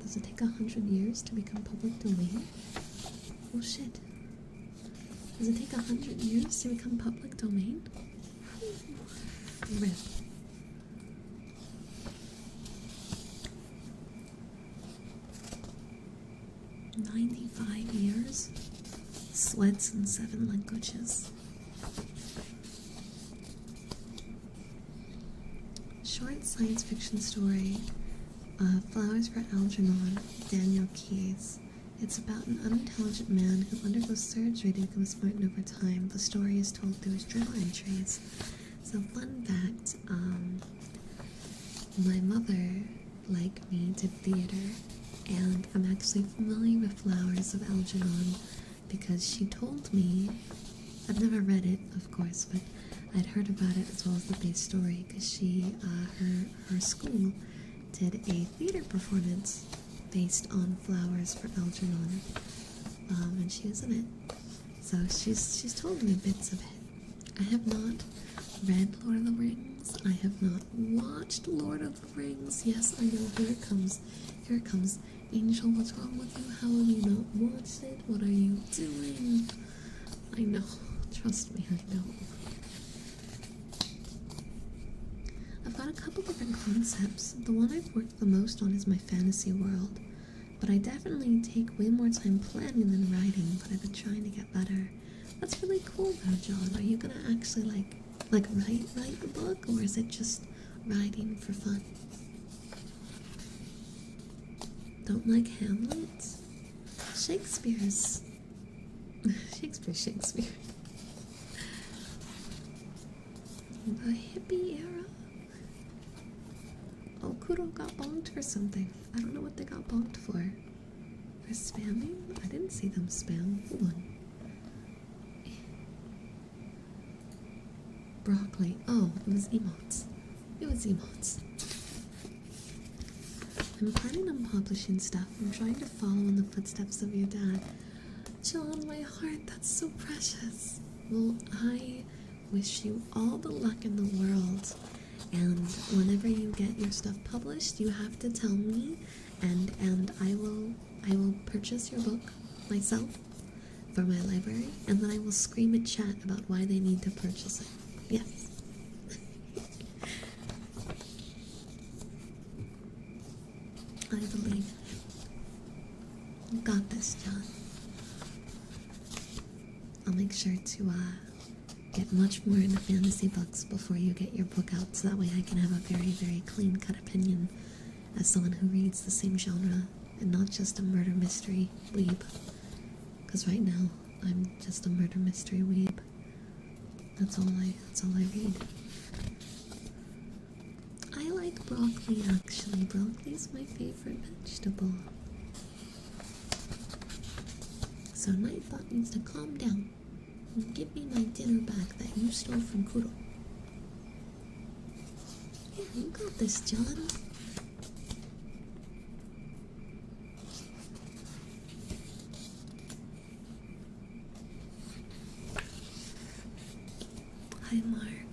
Does it take 100 years to become public domain? Oh shit. Does it take 100 years to become public domain? Rip. "95 years? Sweats in 7 languages." Short science fiction story, Flowers for Algernon, Daniel Keyes. It's about an unintelligent man who undergoes surgery to become smart over time. The story is told through his journal entries. So, fun fact, my mother, like me, did theater, and I'm actually familiar with Flowers of Algernon because she told me. I've never read it, of course, but I'd heard about it as well as the base story because her school did a theater performance based on Flowers for Algernon, and she was in it. So she's told me bits of it. I have not read Lord of the Rings. I have not watched Lord of the Rings. Yes, I know. Here it comes. Here it comes. Angel, what's wrong with you? How have you not watched it? What are you doing? I know. Trust me, I know. I've got a couple different concepts. The one I've worked the most on is my fantasy world. But I definitely take way more time planning than writing, but I've been trying to get better. That's really cool though, John. Are you gonna actually like write the book, or is it just writing for fun? Don't like Hamlet? Shakespeare. The hippie era? Oh, Kuro got bonked for something. I don't know what they got bonked for. For spamming? I didn't see them spam. Hold on. Broccoli. Oh, it was emotes. I'm planning on publishing stuff. I'm trying to follow in the footsteps of your dad. John, my heart, that's so precious. Well, I wish you all the luck in the world. And whenever you get your stuff published, you have to tell me, and I will purchase your book myself for my library, and then I will scream at chat about why they need to purchase it. Yes. I believe. You got this, John. I'll make sure to get much more into fantasy books before you get your book out, so that way I can have a very, very clean-cut opinion as someone who reads the same genre and not just a murder mystery weeb. Because right now, I'm just a murder mystery weeb. That's all I read. I like broccoli, actually. Broccoli's my favorite vegetable. So Nightbot needs to calm down and give me my dinner back that you stole from Kuro. Yeah, you got this, John. Hi, Mark.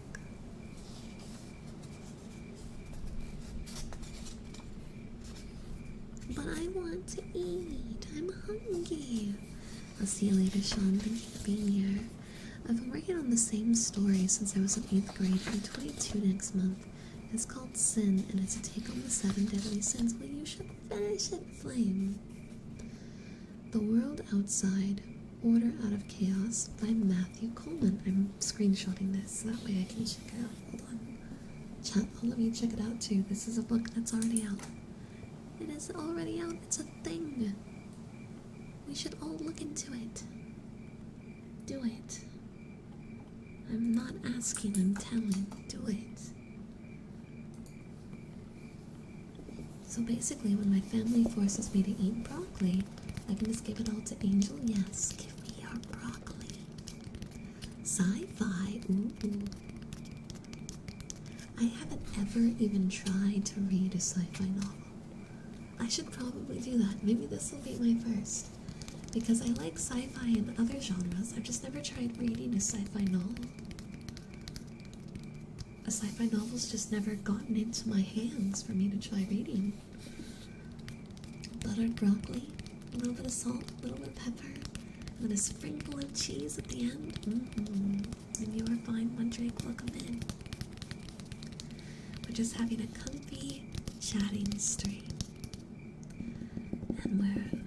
But I want to eat. I'm hungry. I'll see you later, Sean. Thank you for being here. I've been working on the same story since I was in 8th grade. I'm 22 next month. It's called Sin, and it's a take on the 7 deadly sins. Well, you should finish it, Flame. The World Outside, Order Out of Chaos by Matthew Coleman. I'm screenshotting this so that way I can check it out. Hold on. Chat, all of you check it out too. This is a book that's already out. It is already out. It's a thing. We should all look into it. Do it. I'm not asking, I'm telling. Do it. So basically, when my family forces me to eat broccoli, I can just give it all to Angel. Yes, give me your broccoli. Sci-fi. Ooh. I haven't ever even tried to read a sci-fi novel. I should probably do that. Maybe this will be my first. Because I like sci-fi and other genres. I've just never tried reading a sci-fi novel. A sci-fi novel's just never gotten into my hands for me to try reading. Buttered broccoli, a little bit of salt, a little bit of pepper, and then a sprinkle of cheese at the end. And you are fine one drink will come in. We're just having a comfy chatting stream. And we're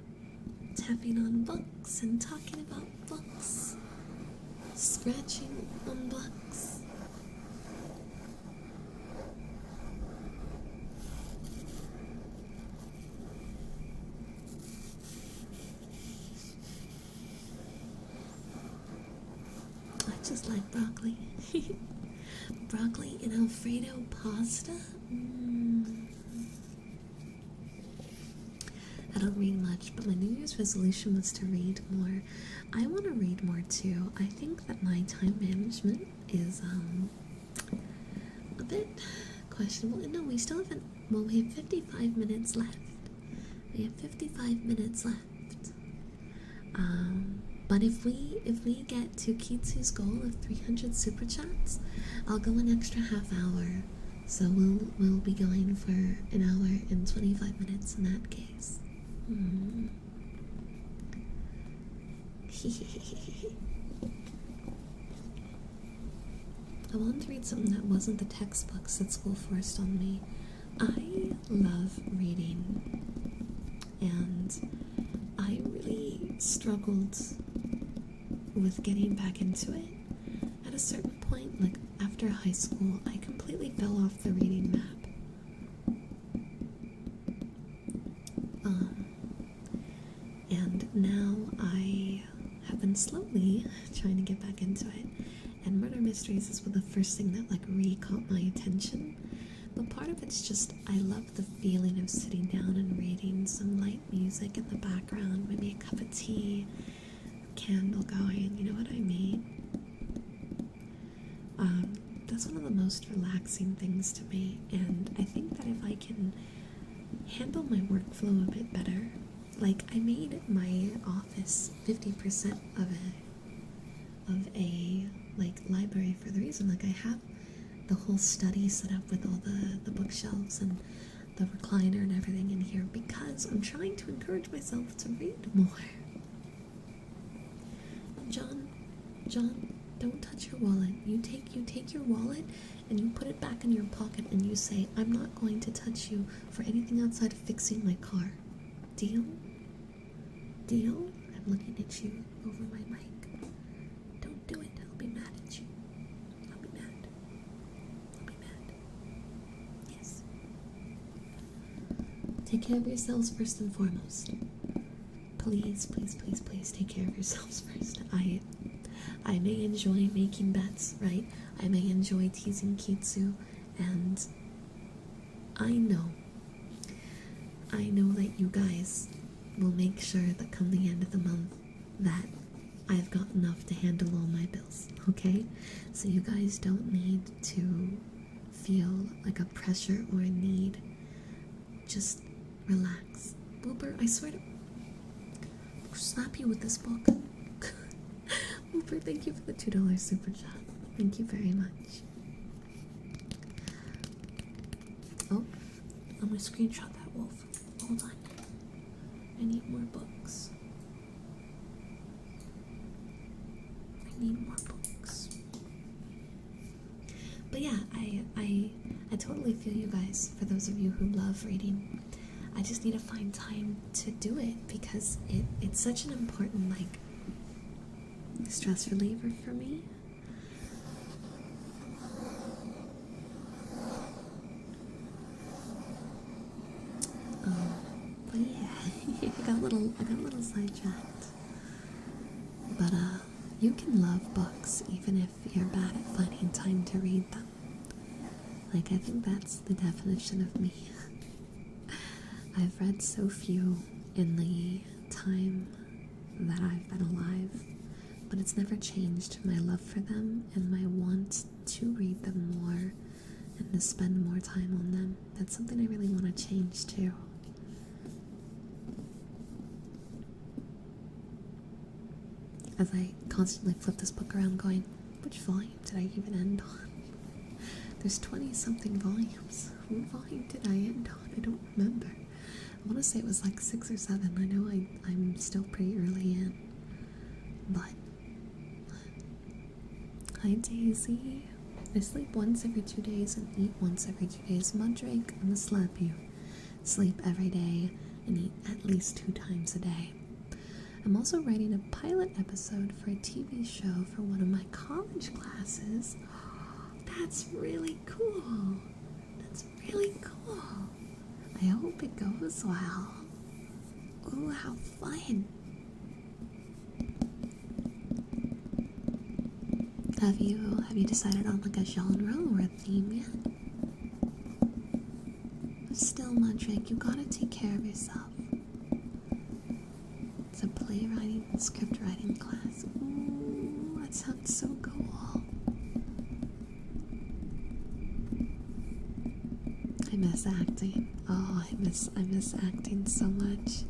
tapping on books and talking about books. Scratching on books. I just like broccoli. Broccoli and Alfredo pasta? I don't read much, but my New Year's resolution was to read more. I want to read more too. I think that my time management is a bit questionable. No, we still haven't. Well, we have 55 minutes left. We have 55 minutes left. But if we get to Kitsu's goal of 300 super chats, I'll go an extra half hour. So we'll be going for an hour and 25 minutes in that case. I wanted to read something that wasn't the textbooks that school forced on me. I love reading, and I really struggled with getting back into it. At a certain point, like after high school, I completely fell off the reading map. And now I have been slowly trying to get back into it. And murder mysteries is the first thing that like caught my attention. But part of it's just I love the feeling of sitting down and reading, some light music in the background, maybe a cup of tea, candle going, you know what I mean? That's one of the most relaxing things to me, and I think that if I can handle my workflow a bit better, like I made my office 50% of a like library for the reason like I have the whole study set up with all the bookshelves and the recliner and everything in here because I'm trying to encourage myself to read more. John, don't touch your wallet. You take your wallet and you put it back in your pocket and you say, I'm not going to touch you for anything outside of fixing my car. Deal? Deal? I'm looking at you over my mic. Don't do it. I'll be mad at you. I'll be mad. I'll be mad. Yes. Take care of yourselves first and foremost. Please, please, please, please take care of yourselves first. I may enjoy making bets, right? I may enjoy teasing Kitsu, and I know that you guys will make sure that come the end of the month that I've got enough to handle all my bills, okay? So you guys don't need to feel like a pressure or a need. Just relax. Booper, I swear to slap you with this book. Booper, thank you for the $2 super chat. Thank you very much. Oh, I'm gonna screenshot that wolf. Hold on. I need more books. I need more books. But yeah, I totally feel you guys, for those of you who love reading. I just need to find time to do it because it's such an important, like, stress reliever for me. But yeah, I got a little sidetracked. But you can love books even if you're bad at finding time to read them. Like, I think that's the definition of me. I've read so few in the time that I've been alive, but it's never changed my love for them and my want to read them more and to spend more time on them. That's something I really want to change too. As I constantly flip this book around going, which volume did I even end on? There's 20-something volumes. What volume did I end on? I don't remember. I want to say it was like 6 or 7. I know I'm still pretty early in. But... Hi, Daisy. I sleep once every 2 days and eat once every 2 days. Mudrake, I'm gonna slap you. Sleep every day and eat at least 2 times a day. I'm also writing a pilot episode for a TV show for one of my college classes. That's really cool. That's really cool. I hope it goes well. Ooh, how fun. Have you decided on like a genre or a theme yet? But still, Mudrake, you gotta take care of yourself. It's a playwriting and script writing class. Ooh, that sounds so cool. I miss acting. Oh, I miss acting so much.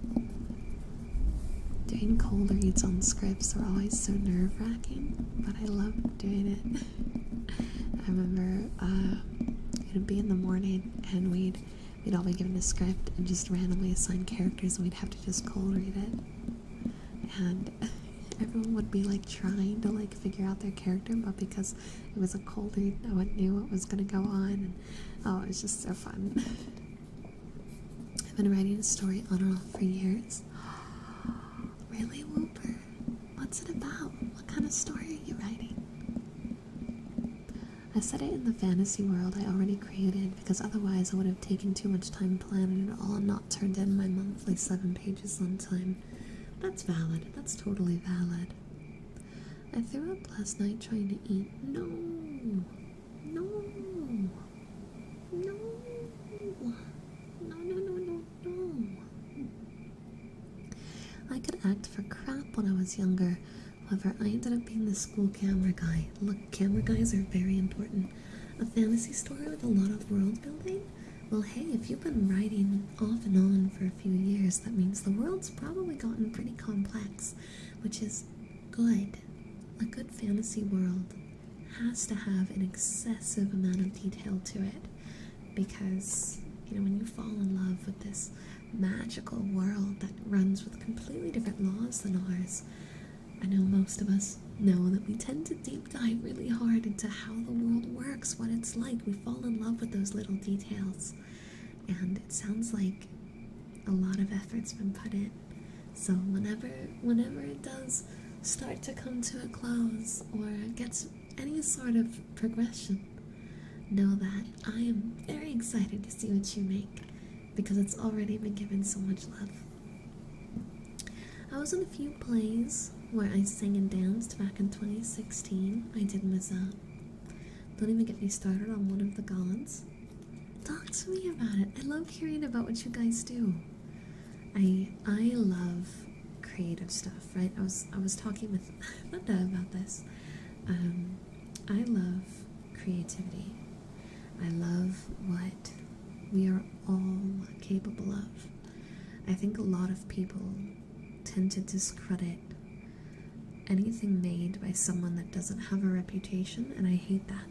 Doing cold reads on scripts are always so nerve-wracking, but I love doing it. I remember it'd be in the morning and we'd all be given a script and just randomly assign characters and we'd have to just cold read it. And everyone would be like trying to like figure out their character, but because it was a cold read, no one knew what was gonna go on, and oh, it was just so fun. I've been writing a story on and off for years. Really, Whooper? What's it about? What kind of story are you writing? I set it in the fantasy world I already created because otherwise I would have taken too much time planning it all and not turned in my monthly 7 pages on time. That's valid. That's totally valid. I threw up last night trying to eat. No. No. No. No, no, no, no, no. I could act for crap when I was younger. However, I ended up being the school camera guy. Look, camera guys are very important. A fantasy story with a lot of world building? Well, hey, if you've been writing off and on for a few years, that means the world's probably gotten pretty complex, which is good. A good fantasy world has to have an excessive amount of detail to it, because, you know, when you fall in love with this magical world that runs with completely different laws than ours, I know most of us know that we tend to deep dive really hard into how the world works, what it's like. We fall in love with those little details, and it sounds like a lot of effort's been put in. So whenever it does start to come to a close or gets any sort of progression, know that I am very excited to see what you make, because it's already been given so much love. I was in a few plays where I sang and danced back in 2016. I did miss out. Don't even get me started on one of the gods. Talk to me about it. I love hearing about what you guys do. I love creative stuff, right? I was talking with Linda about this. I love creativity. I love what we are all capable of. I think a lot of people tend to discredit anything made by someone that doesn't have a reputation, and I hate that.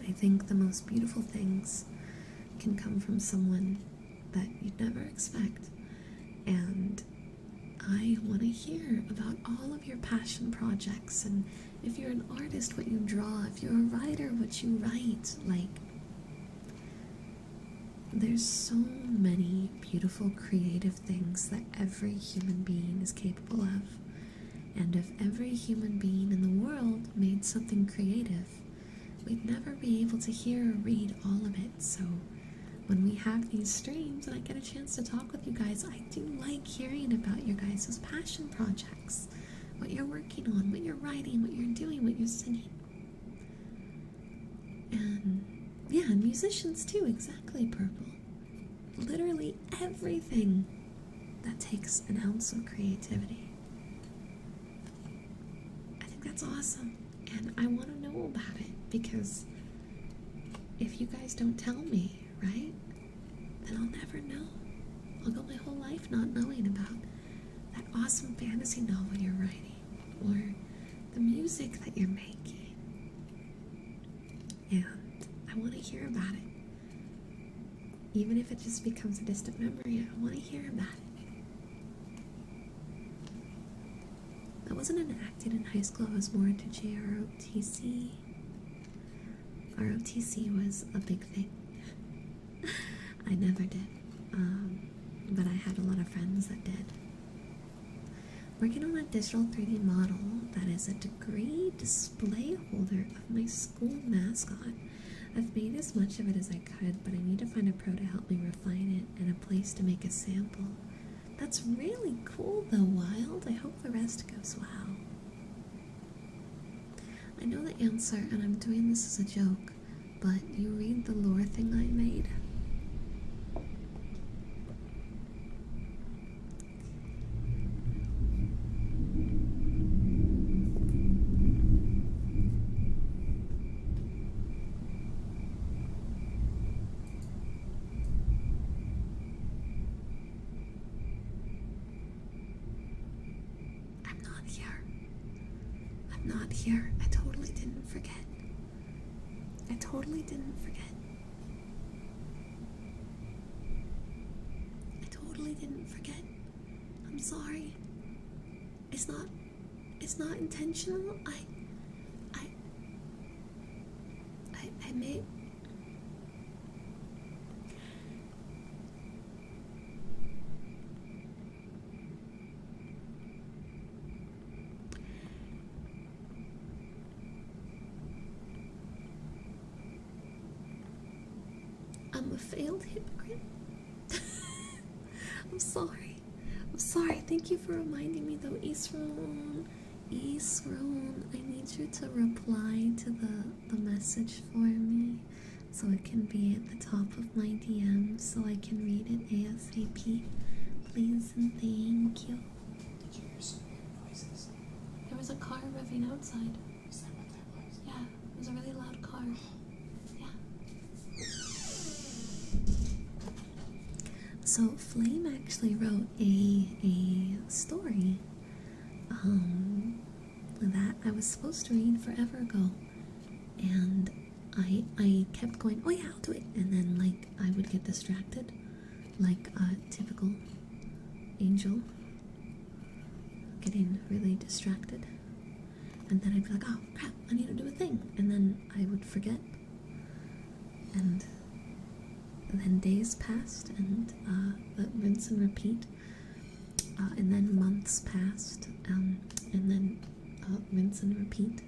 I think the most beautiful things can come from someone that you'd never expect, and I want to hear about all of your passion projects, and if you're an artist, what you draw, if you're a writer, what you write. Like, there's so many beautiful creative things that every human being is capable of. And if every human being in the world made something creative, we'd never be able to hear or read all of it. So when we have these streams and I get a chance to talk with you guys, I do like hearing about your guys' passion projects, what you're working on, what you're writing, what you're doing, what you're singing. And yeah, and musicians too, exactly, Purple. Literally everything that takes an ounce of creativity. That's awesome. And I want to know about it because if you guys don't tell me, right, then I'll never know. I'll go my whole life not knowing about that awesome fantasy novel you're writing or the music that you're making. And I want to hear about it. Even if it just becomes a distant memory, I want to hear about it. I wasn't into acting in high school. I was more into JROTC. ROTC was a big thing. I never did. But I had a lot of friends that did. Working on a digital 3D model that is a degree display holder of my school mascot. I've made as much of it as I could, but I need to find a pro to help me refine it and a place to make a sample. That's really cool though, Wild. I hope the rest goes well. I know the answer, and I'm doing this as a joke, but you read the lore thing I made? I'm not here. I totally didn't forget. I totally didn't forget. I totally didn't forget. I'm sorry. It's not intentional. I made. I'm a failed hypocrite. I'm sorry. I'm sorry. Thank you for reminding me though, Isron. Isron, I need you to reply to the message for me so it can be at the top of my DM so I can read it ASAP. Please and thank you. Did you hear some weird noises? There was a car revving outside. Is that what that was? Yeah, it was a really loud car. Yeah. So Flame actually wrote a story that I was supposed to read forever ago, and I kept going, oh yeah, I'll do it, and then like I would get distracted, like a typical angel, getting really distracted, and then I'd be like, oh crap, I need to do a thing, and then I would forget, and then days passed, and the rinse and repeat, and then months passed, and then rinse and repeat.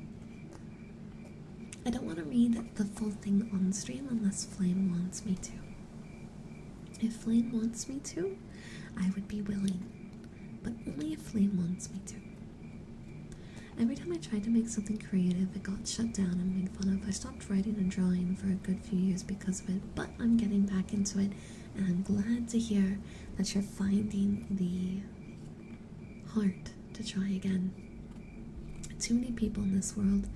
I don't want to read the full thing on stream unless Flame wants me to. If Flame wants me to, I would be willing, but only if Flame wants me to. Every time I tried to make something creative, it got shut down and made fun of. I stopped writing and drawing for a good few years because of it, but I'm getting back into it, and I'm glad to hear that you're finding the heart to try again. Too many people in this world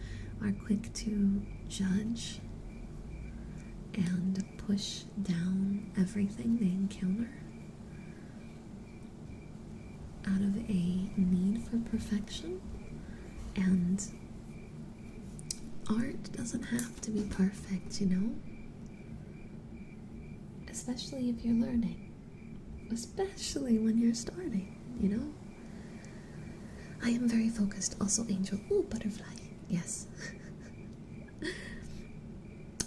are quick to judge and push down everything they encounter out of a need for perfection. And art doesn't have to be perfect, you know? Especially if you're learning. Especially when you're starting, you know? I am very focused. Also, Angel. Ooh, butterfly. Yes.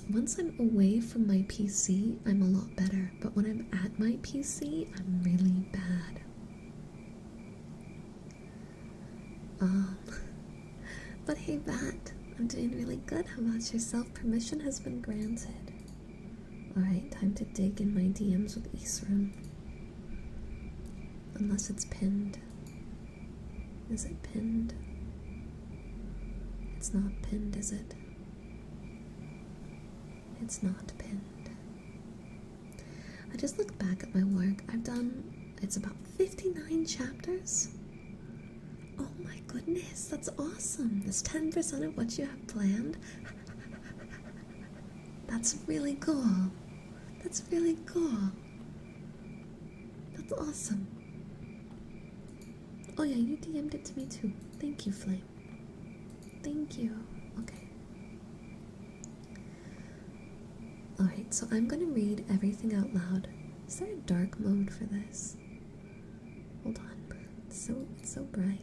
Once I'm away from my PC, I'm a lot better. But when I'm at my PC, I'm really bad. But hey, Bat, I'm doing really good. How about yourself? Permission has been granted. Alright, time to dig in my DMs with Isram. Unless it's pinned. Is it pinned? It's not pinned, is it? It's not pinned. I just looked back at my work. I've done, it's about 59 chapters. Oh my goodness, that's awesome. That's 10% of what you have planned. That's really cool. That's really cool. That's awesome. Oh yeah, you DM'd it to me too. Thank you, Flame. Thank you. Okay. Alright, so I'm gonna read everything out loud. Is there a dark mode for this? Hold on. It's so bright.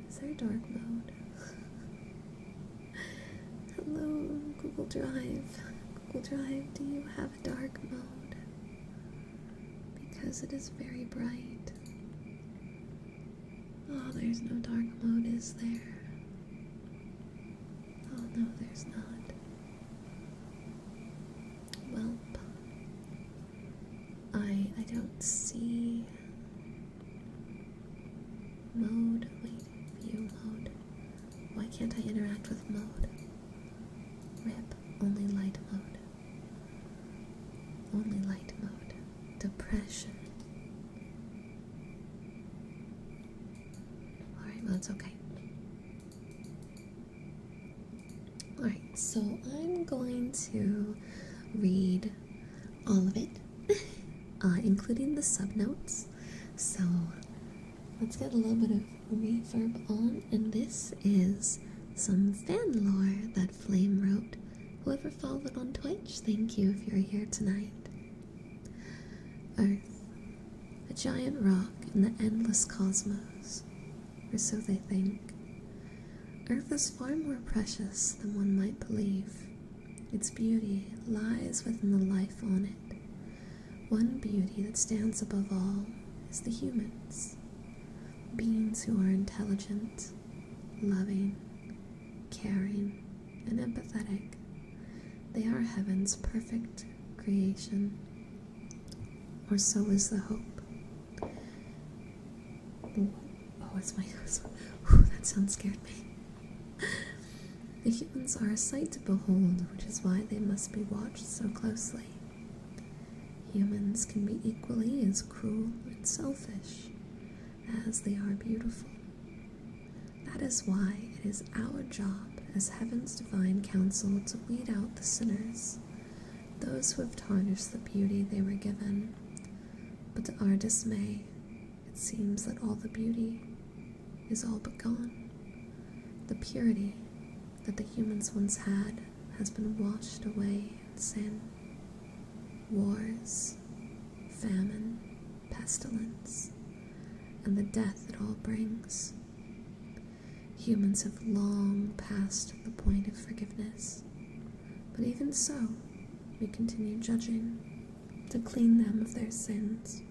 Is there a dark mode? Hello, Google Drive. Google Drive, do you have a dark mode? Because it is very bright. Oh, there's no dark mode, is there? Oh no, there's not. Well, I don't see mode. Wait, view mode. Why can't I interact with mode? RIP, only light mode. Only light mode. Depression. Alright, well, it's okay. Alright, so I'm going to read all of it, including the subnotes. So let's get a little bit of reverb on, and this is some fan lore that Flame wrote. Whoever followed on Twitch, thank you if you're here tonight. Earth, a giant rock in the endless cosmos, or so they think. Earth is far more precious than one might believe. Its beauty lies within the life on it. One beauty that stands above all is the humans. Beings who are intelligent, loving, caring, and empathetic. They are heaven's perfect creation. Or so is the hope. Oh, it's my... Whew, that sound scared me. The humans are a sight to behold, which is why they must be watched so closely. Humans can be equally as cruel and selfish as they are beautiful. That is why it is our job as heaven's divine counsel to weed out the sinners, those who have tarnished the beauty they were given. But to our dismay, it seems that all the beauty is all but gone. The purity that the humans once had has been washed away in sin. Wars, famine, pestilence, and the death it all brings. Humans have long passed the point of forgiveness, but even so, we continue judging to clean them of their sins.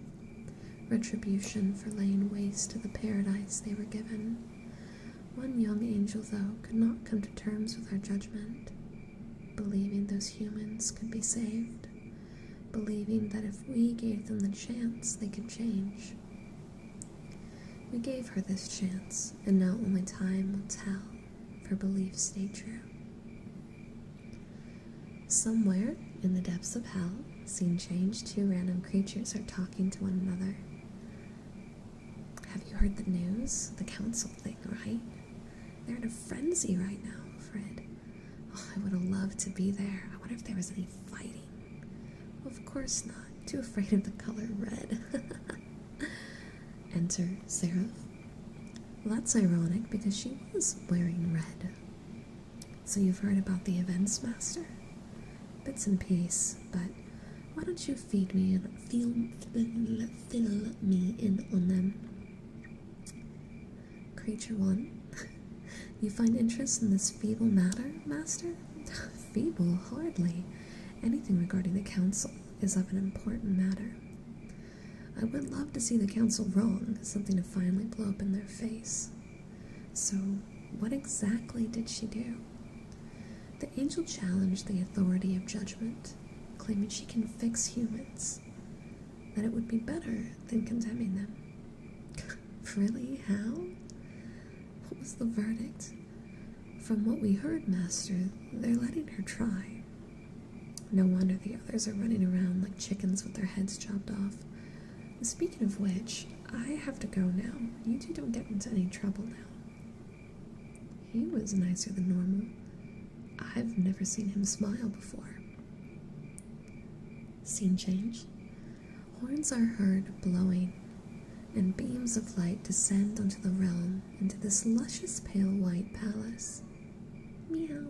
Retribution for laying waste to the paradise they were given. One young angel, though, could not come to terms with our judgment, believing those humans could be saved, believing that if we gave them the chance, they could change. We gave her this chance, and now only time will tell if her beliefs stay true. Somewhere in the depths of hell, scene change, two random creatures are talking to one another. Have you heard the news? The council thing, right? They're in a frenzy right now over it. Oh, I would have loved to be there. I wonder if there was any fighting. Well, of course not. Too afraid of the color red. Enter Seraph. Well, that's ironic because she was wearing red. So you've heard about the events master? Bits and pieces, but why don't you fill me in on them? Creature 1. You find interest in this feeble matter, Master? Feeble? Hardly. Anything regarding the council is of an important matter. I would love to see the council wrong, something to finally blow up in their face. So, what exactly did she do? The angel challenged the authority of judgment, claiming she can fix humans, that it would be better than condemning them. Really? How? What was the verdict? From what we heard, Master, they're letting her try. No wonder the others are running around like chickens with their heads chopped off. Speaking of which, I have to go now. You two don't get into any trouble now. He was nicer than normal. I've never seen him smile before. Scene change. Horns are heard blowing, and beams of light descend onto the realm into this luscious pale white palace. Meow.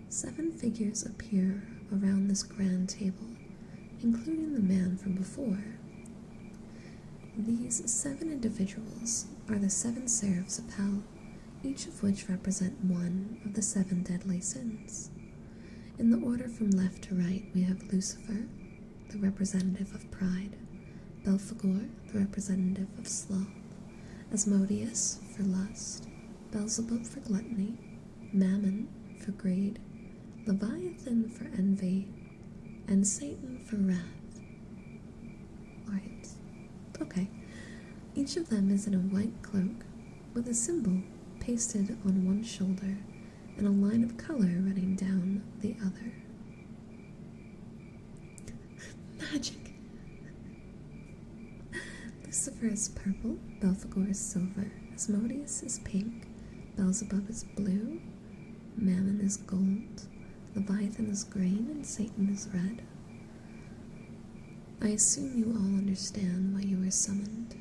7 figures appear around this grand table, including the man from before. These 7 individuals are the 7 seraphs of hell, each of which represent one of the 7 deadly sins. In the order from left to right, we have Lucifer, the representative of pride, Belphegor, the representative of sloth, Asmodeus for lust, Beelzebub for gluttony, Mammon for greed, Leviathan for envy, and Satan for wrath. Alright, okay. Each of them is in a white cloak with a symbol pasted on one shoulder and a line of color running down the other. Magic! Lucifer is purple, Belphegor is silver, Asmodeus is pink, Beelzebub is blue, Mammon is gold, Leviathan is green, and Satan is red. I assume you all understand why you were summoned.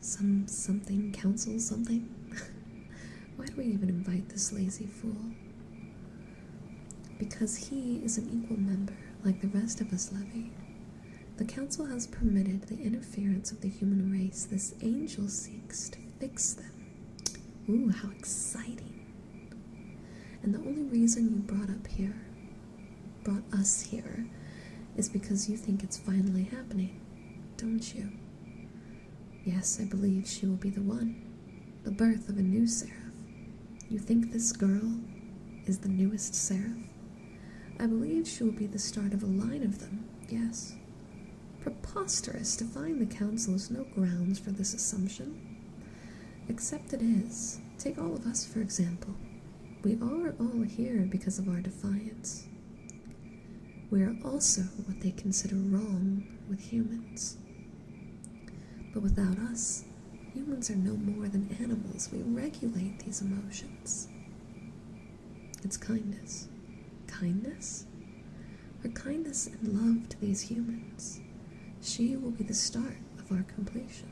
Something council something? Why do we even invite this lazy fool? Because he is an equal member, like the rest of us, Levy. The council has permitted the interference of the human race. This angel seeks to fix them. Ooh, how exciting. And the only reason you brought us here, is because you think it's finally happening, don't you? Yes, I believe she will be the one. The birth of a new seraph. You think this girl is the newest seraph? I believe she will be the start of a line of them, yes. Preposterous. Defying the council is no grounds for this assumption. Except it is. Take all of us, for example. We are all here because of our defiance. We are also what they consider wrong with humans. But without us, humans are no more than animals. We regulate these emotions. It's kindness. Kindness? Her kindness and love to these humans. She will be the start of our completion.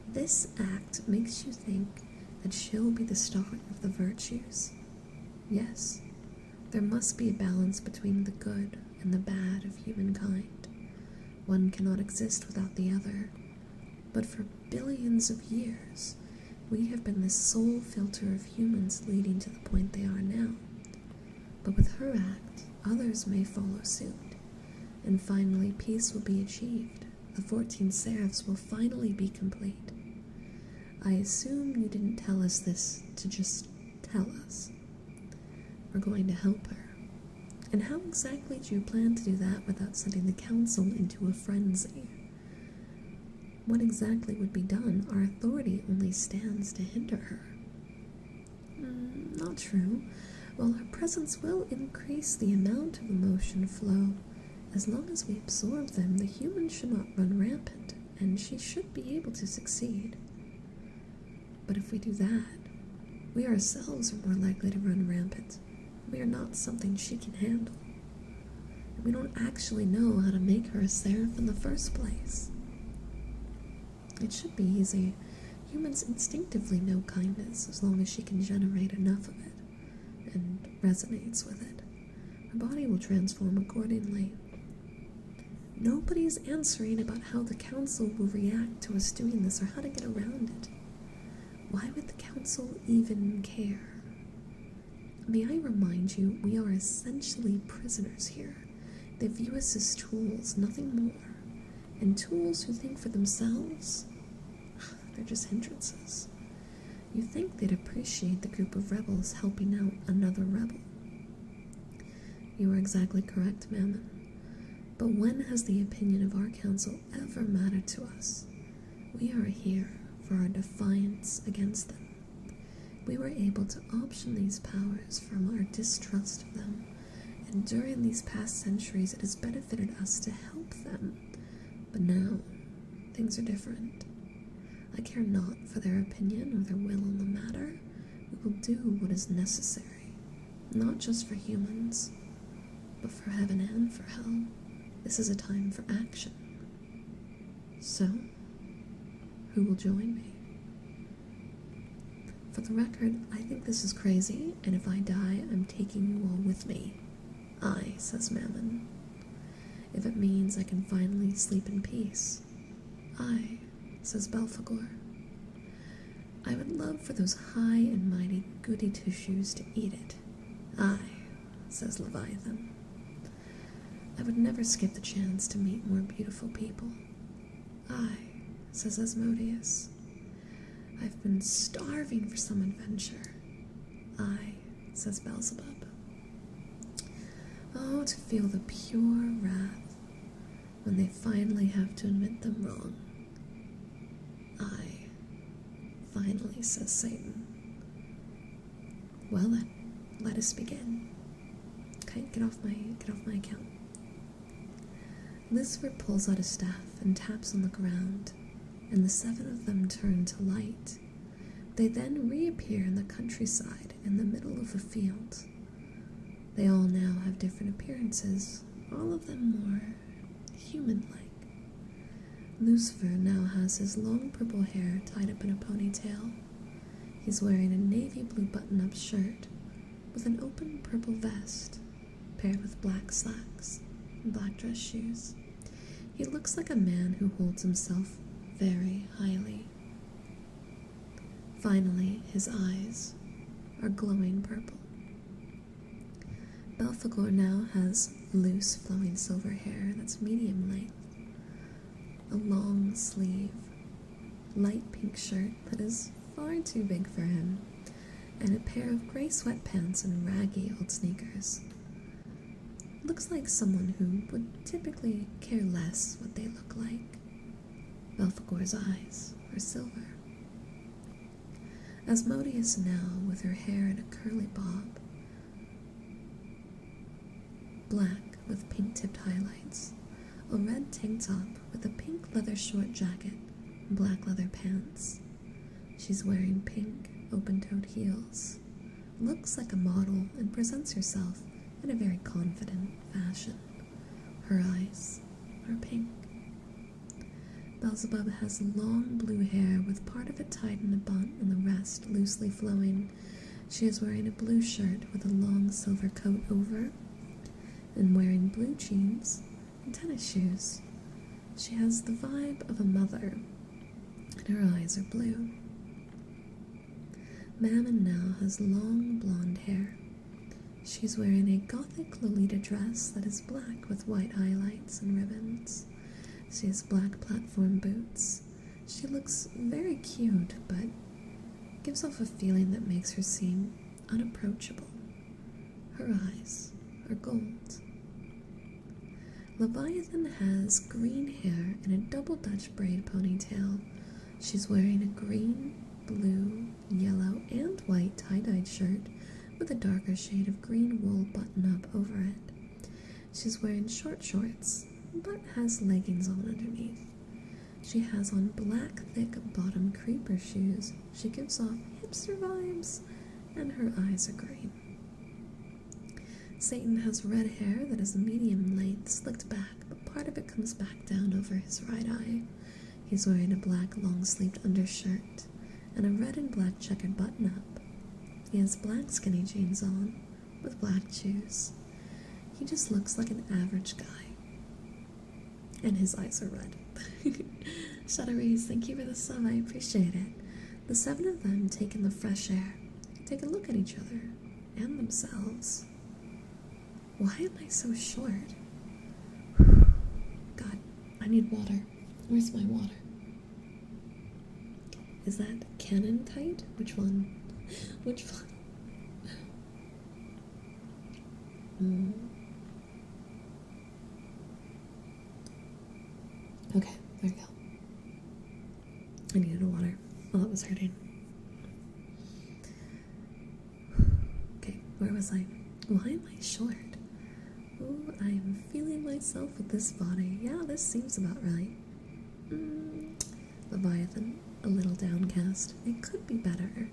This act makes you think that she'll be the start of the virtues. Yes, there must be a balance between the good and the bad of humankind. One cannot exist without the other. But for billions of years, we have been the sole filter of humans leading to the point they are now. But with her act, others may follow suit. And finally, peace will be achieved. The 14 seraphs will finally be complete. I assume you didn't tell us this to just tell us. We're going to help her. And how exactly do you plan to do that without sending the council into a frenzy? What exactly would be done? Our authority only stands to hinder her. Not true. While our presence will increase the amount of emotion flow, as long as we absorb them, the human should not run rampant, and she should be able to succeed. But if we do that, we ourselves are more likely to run rampant. We are not something she can handle. And we don't actually know how to make her a seraph in the first place. It should be easy. Humans instinctively know kindness as long as she can generate enough of it and resonates with it. Her body will transform accordingly. Nobody's answering about how the council will react to us doing this or how to get around it. Why would the council even care? May I remind you, we are essentially prisoners here. They view us as tools, nothing more. And tools who think for themselves, they're just hindrances. You think they'd appreciate the group of rebels helping out another rebel. You are exactly correct, Mammon. But when has the opinion of our council ever mattered to us? We are here for our defiance against them. We were able to option these powers from our distrust of them, and during these past centuries it has benefited us to help them. But now, things are different. I care not for their opinion or their will on the matter. We will do what is necessary, not just for humans, but for heaven and for hell. This is a time for action. So, who will join me? For the record, I think this is crazy, and if I die, I'm taking you all with me. Aye, says Mammon. If it means I can finally sleep in peace. Aye, says Belphegor. I would love for those high and mighty goody two-shoes to eat it. Aye, says Leviathan. I would never skip the chance to meet more beautiful people. Aye, says Asmodeus. I've been starving for some adventure. Aye, says Beelzebub. Oh, to feel the pure wrath when they finally have to admit them wrong. Aye, finally, says Satan. Well then, let us begin. Okay, get off my account. Lucifer pulls out a staff and taps on the ground, and the 7 of them turn to light. They then reappear in the countryside in the middle of a field. They all now have different appearances, all of them more human-like. Lucifer now has his long purple hair tied up in a ponytail. He's wearing a navy blue button-up shirt with an open purple vest paired with black slacks and black dress shoes. He looks like a man who holds himself very highly. Finally, his eyes are glowing purple. Belphegor now has loose, flowing silver hair that's medium length, a long sleeve, light pink shirt that is far too big for him, and a pair of gray sweatpants and raggy old sneakers. Looks like someone who would typically care less what they look like. Belphegor's eyes are silver. Asmodeus now, with her hair in a curly bob, black with pink-tipped highlights, a red tank top with a pink leather short jacket and black leather pants. She's wearing pink, open-toed heels, looks like a model, and presents herself in a very confident fashion. Her eyes are pink. Beelzebub has long blue hair with part of it tied in a bun and the rest loosely flowing. She is wearing a blue shirt with a long silver coat over and wearing blue jeans and tennis shoes. She has the vibe of a mother, and her eyes are blue. Mammon now has long blonde hair. She's wearing a gothic Lolita dress that is black with white highlights and ribbons. She has black platform boots. She looks very cute, but gives off a feeling that makes her seem unapproachable. Her eyes are gold. Leviathan has green hair and a double Dutch braid ponytail. She's wearing a green, blue, yellow, and white tie-dyed shirt with a darker shade of green wool button-up over it. She's wearing short shorts, but has leggings on underneath. She has on black, thick bottom creeper shoes. She gives off hipster vibes, and her eyes are green. Satan has red hair that is medium length, slicked back, but part of it comes back down over his right eye. He's wearing a black long-sleeved undershirt and a red and black checkered button-up. He has black skinny jeans on with black shoes. He just looks like an average guy. And his eyes are red. Shutteries, thank you for the sub, I appreciate it. The 7 of them take in the fresh air, take a look at each other and themselves. Why am I so short? God, I need water. Where's my water? Is that cannon kite? Which one? Which one? Okay, there we go. I needed a water while it was hurting. Okay, where was I? Why am I short? Oh, I am feeling myself with this body. Yeah, this seems about right. Leviathan, a little downcast. It could be better.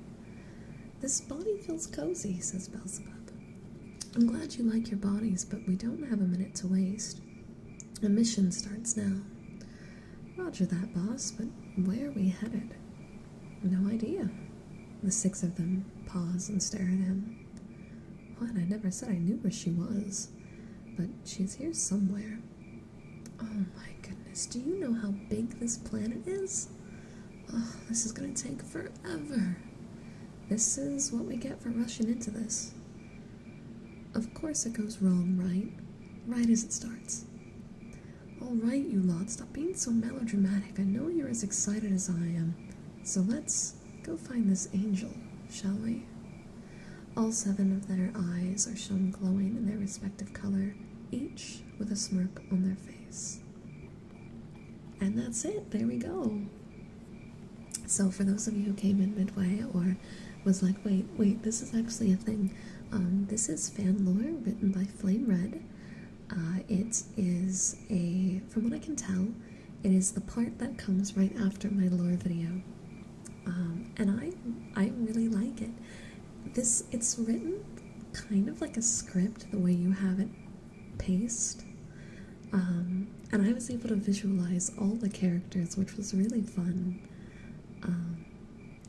This body feels cozy, says Beelzebub. I'm glad you like your bodies, but we don't have a minute to waste. A mission starts now. Roger that, boss, but where are we headed? No idea. The six of them pause and stare at him. What? I never said I knew where she was. But she's here somewhere. Oh my goodness, do you know how big this planet is? Oh, this is gonna take forever. This is what we get for rushing into this. Of course it goes wrong, right? Right as it starts. Alright, you lot, stop being so melodramatic. I know you're as excited as I am. So let's go find this angel, shall we? All seven of their eyes are shown glowing in their respective color, each with a smirk on their face. And that's it, there we go. So for those of you who came in midway or was like, wait, this is actually a thing. This is fan lore written by Flame Red. It is from what I can tell, it is the part that comes right after my lore video. And I really like it. It's written kind of like a script, the way you have it paced. And I was able to visualize all the characters, which was really fun.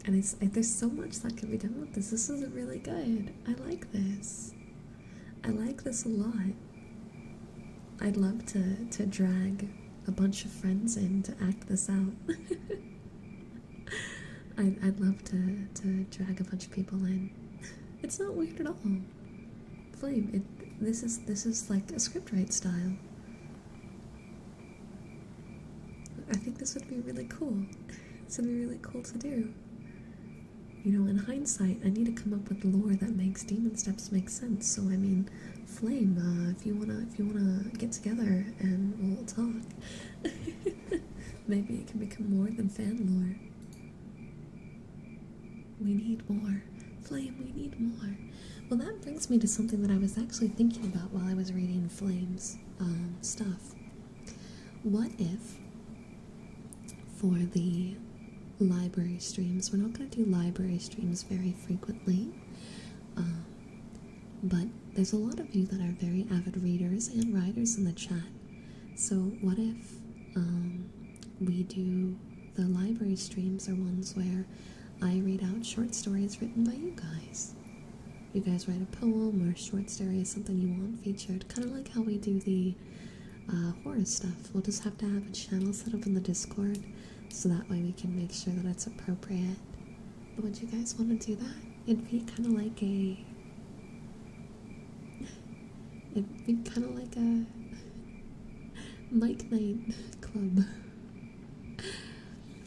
And there's so much that can be done with this. This is really good. I like this. I like this a lot. I'd love to drag a bunch of friends in to act this out. I'd love to drag a bunch of people in. It's not weird at all. Flame, this is like a scriptwrite style. I think this would be really cool. This would be really cool to do. You know, in hindsight, I need to come up with lore that makes demon steps make sense. So I mean, Flame, if you wanna get together and we'll talk, maybe it can become more than fan lore. We need more. Flame, we need more. Well, that brings me to something that I was actually thinking about while I was reading Flame's stuff. What if, for the library streams, we're not going to do library streams very frequently, but there's a lot of you that are very avid readers and writers in the chat. So what if we do the library streams are ones where I read out short stories written by you guys. You guys write a poem or a short story, something you want featured, kind of like how we do the horror stuff. We'll just have to have a channel set up in the Discord, so that way we can make sure that it's appropriate. But would you guys want to do that? It'd be kind of like a Mike Night Club.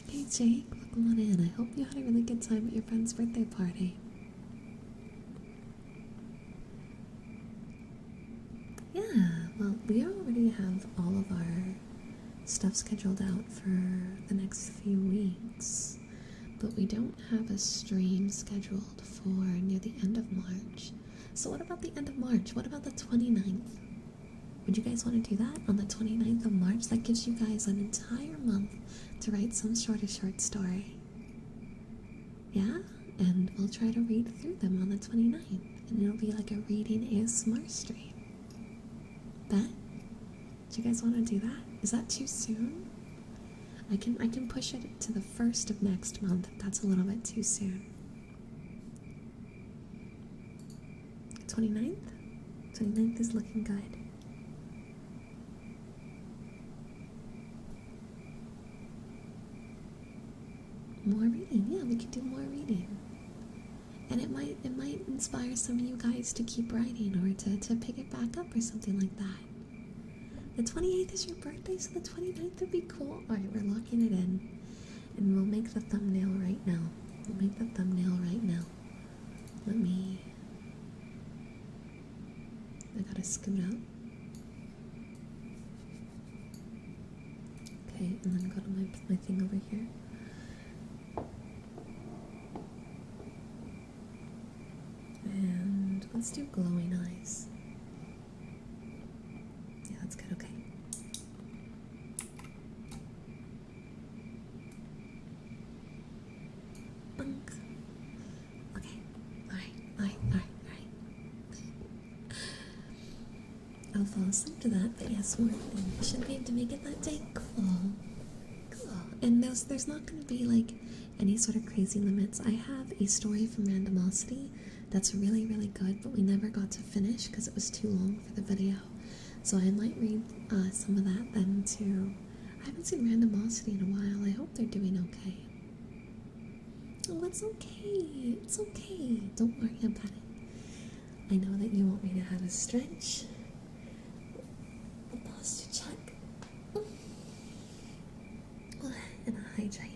Hey Jake, welcome on in. I hope you had a really good time at your friend's birthday party. Yeah, well, we already have all of our stuff scheduled out for the next few weeks, but we don't have a stream scheduled for near the end of March. So what about the end of March? What about the 29th? Would you guys want to do that on the 29th of March? That gives you guys an entire month to write some sort of short story. Yeah? And we'll try to read through them on the 29th. And it'll be like a reading ASMR stream. Bet? Do you guys want to do that? Is that too soon? I can push it to the 1st of next month if that's a little bit too soon. 29th? 29th is looking good. More reading, yeah, we could do more reading. And it might inspire some of you guys to keep writing or to pick it back up or something like that. The 28th is your birthday, so the 29th would be cool. Alright, we're locking it in. And we'll make the thumbnail right now. We'll make the thumbnail right now. I gotta scoot out. Okay, and then go to my thing over here. And let's do glowing eyes. Yeah, that's good, okay. I'll fall asleep to that, but yes, more should be able to make it that day. Cool. Cool. And there's not going to be like any sort of crazy limits. I have a story from Randomosity that's really, really good, but we never got to finish because it was too long for the video. So I might read some of that then too. I haven't seen Randomosity in a while. I hope they're doing okay. Oh, it's okay. It's okay. Don't worry about it. I know that you want me to have a stretch. A posture check. And a hydrate.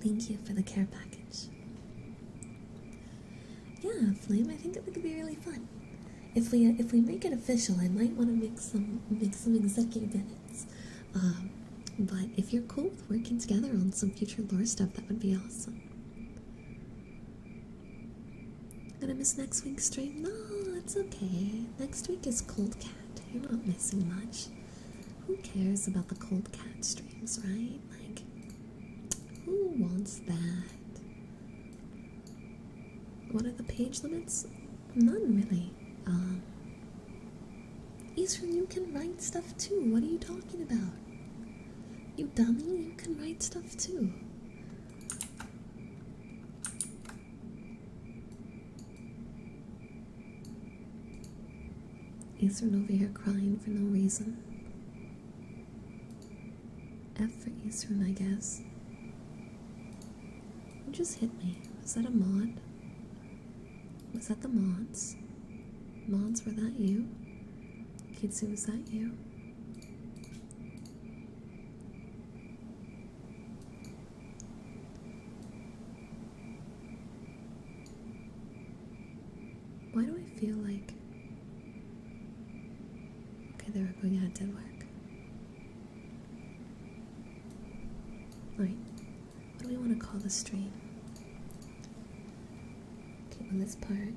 Thank you for the care package. Yeah, Flame, I think it could be really fun. If we make it official, I might want to make some executive edits. But if you're cool with working together on some future lore stuff, that would be awesome. Gonna miss next week's stream? No, it's okay. Next week is Cold Cat. You're not missing much. Who cares about the Cold Cat streams, right? Like, who wants that? What are the page limits? None, really. Eastern, you can write stuff too. What are you talking about? You dummy, you can write stuff too. Eastern over here crying for no reason. F for Eastern, I guess. Who just hit me? Was that a mod? Was that the mods? Mods, were that you? Kitsu, was that you? Why do I feel like... Okay, there we go. Yeah, it did work. Alright. What do we want to call the stream? Okay, on this part,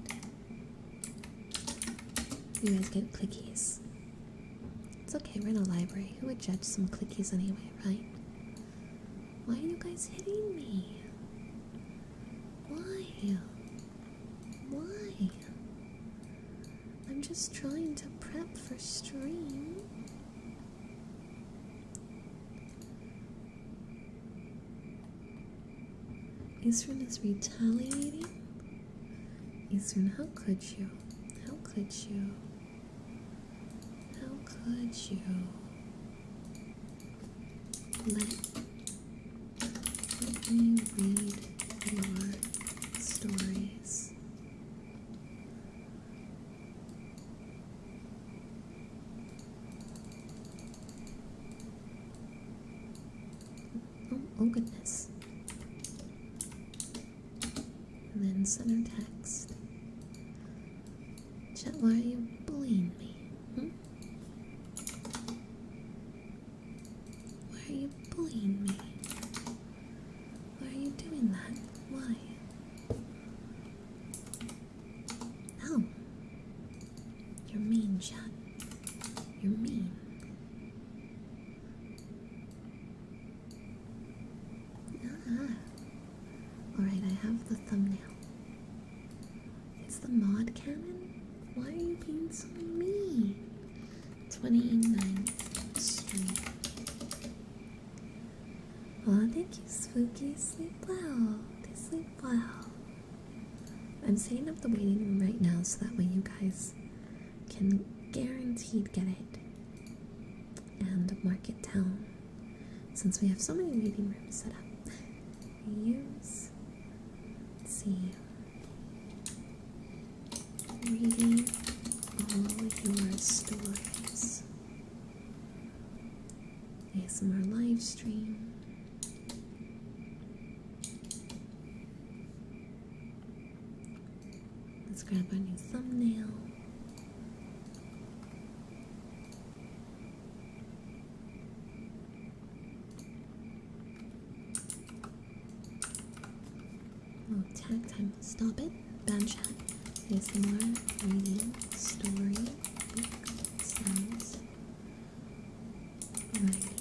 you guys get clickies. It's okay, we're in a library. Who would judge some clickies anyway, right? Why are you guys hitting me? Why? Why? I'm just trying to prep for stream. Eastern is retaliating? Eastern, how could you? How could you? How could you let me read your stories? Oh goodness. And then center text. Chat, why are you bullying me? Why are you bullying me? Why are you doing that? Why? No. You're mean, chat. You're mean. Alright, I have the thumbnail. It's the mod cannon? Why are you being so mean? 29th Street. Aw, thank you, Spooky. Sleep well. They sleep well. I'm setting up the waiting room right now so that way you guys can guaranteed get it and mark it down. Since we have so many waiting rooms set up. Use, let's see, reading all your stories. ASMR live stream. Let's grab our new thumbnail. Oh, tag time. Stop it. Bad chat. ASMR, reading, story, book, sounds, writing,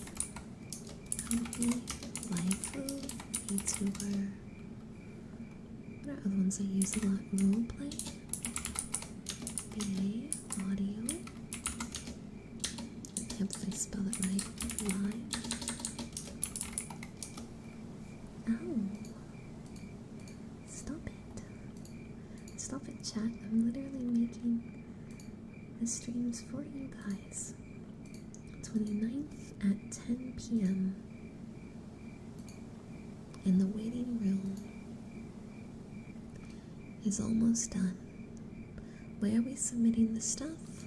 healthy, waifu, VTuber. What are other ones I use a lot? Roleplay? BA audio. I hope I spell it right. Live. Oh. Stop it. Stop it, chat. I'm literally making the streams for you guys. 29th at 10 p.m. in the waiting room is almost done. Where are we submitting the stuff?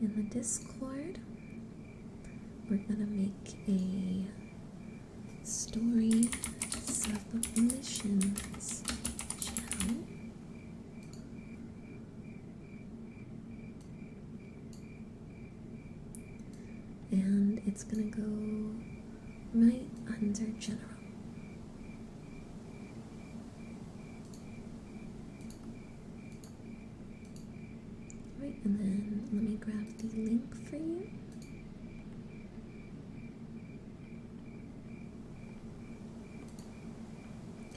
In the Discord, we're gonna make a story submissions channel. And it's gonna go right under general. Right, and then let me grab the link for you.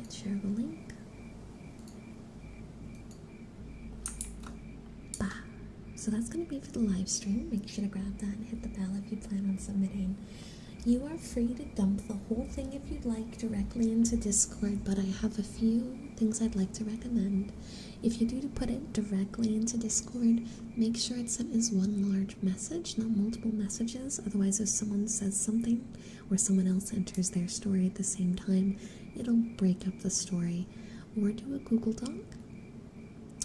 Share the link. Bah. So that's going to be for the live stream. Make sure to grab that and hit the bell if you plan on submitting. You are free to dump the whole thing if you'd like directly into Discord, but I have a few things I'd like to recommend. If you do to put it directly into Discord, make sure it's sent as one large message, not multiple messages. Otherwise, if someone says something or someone else enters their story at the same time, it'll break up the story. Or do a Google Doc.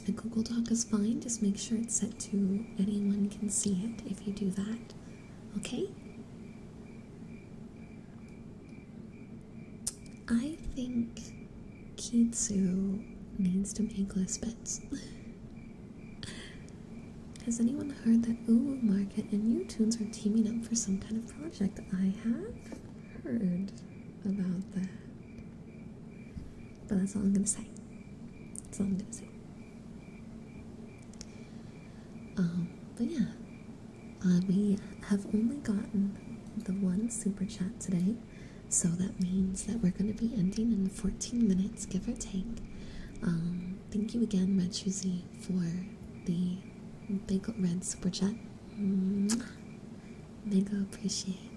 A Google Doc is fine, just make sure it's set to anyone can see it if you do that. Okay? I think Kitsu needs to make less bets. Has anyone heard that Uwu Market and U-Tunes are teaming up for some kind of project? I have heard about that. But that's all I'm gonna say. That's all I'm gonna say. But yeah, we have only gotten the one super chat today, so that means that we're gonna be ending in 14 minutes, give or take. Thank you again, Red Choosy, for the big red super chat. Mega appreciate.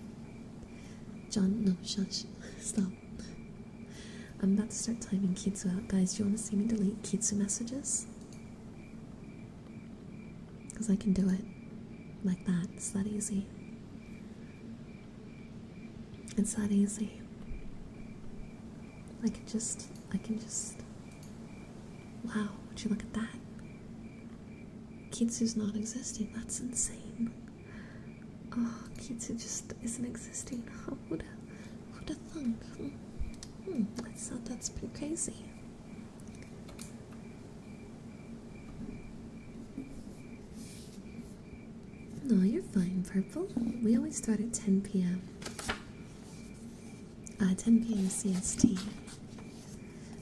John, no, shush, stop. I'm about to start timing Kitsu out. Guys, do you want to see me delete Kitsu messages? Because I can do it like that. It's that easy. It's that easy. I can just, wow, would you look at that? Kitsu's not existing. That's insane. Oh, Kitsu just isn't existing. Oh, who'da thunk? That's pretty crazy. No, you're fine, Purple. We always start at 10 p.m. 10 p.m. CST.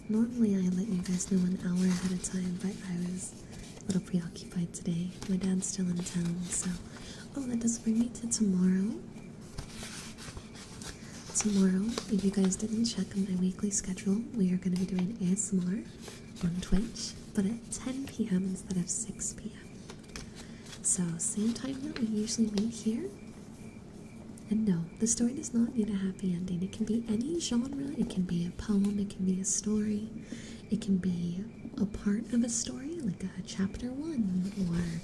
Normally I let you guys know an hour ahead of time, but I was a little preoccupied today. My dad's still in town, so... Oh, that does bring me to tomorrow. Tomorrow, if you guys didn't check on my weekly schedule, we are going to be doing ASMR on Twitch, but at 10 p.m. instead of 6 p.m. So, same time that we usually meet here. And no, the story does not need a happy ending. It can be any genre. It can be a poem, it can be a story, it can be a part of a story, like a chapter 1, or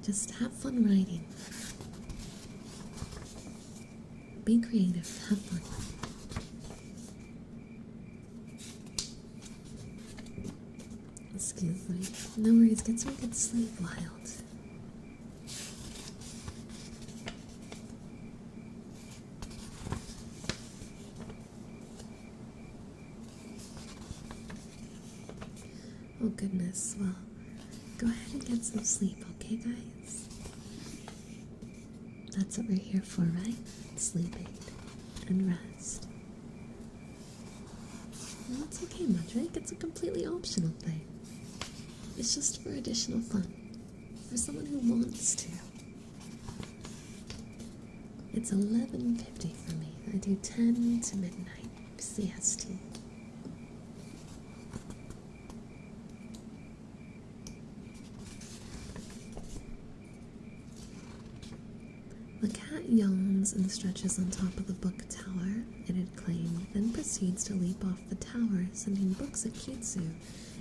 just have fun writing. Be creative, have fun. Excuse me. No worries, get some good sleep, Wild. Oh goodness, well, go ahead and get some sleep, okay guys? That's what we're here for, right? Sleeping and rest. And that's okay, Mudrick. It's a completely optional thing. It's just for additional fun. For someone who wants to. It's 11:50 for me. I do 10 to midnight CST. yawns and stretches on top of the book tower, it had claimed, then proceeds to leap off the tower, sending books at Kitsu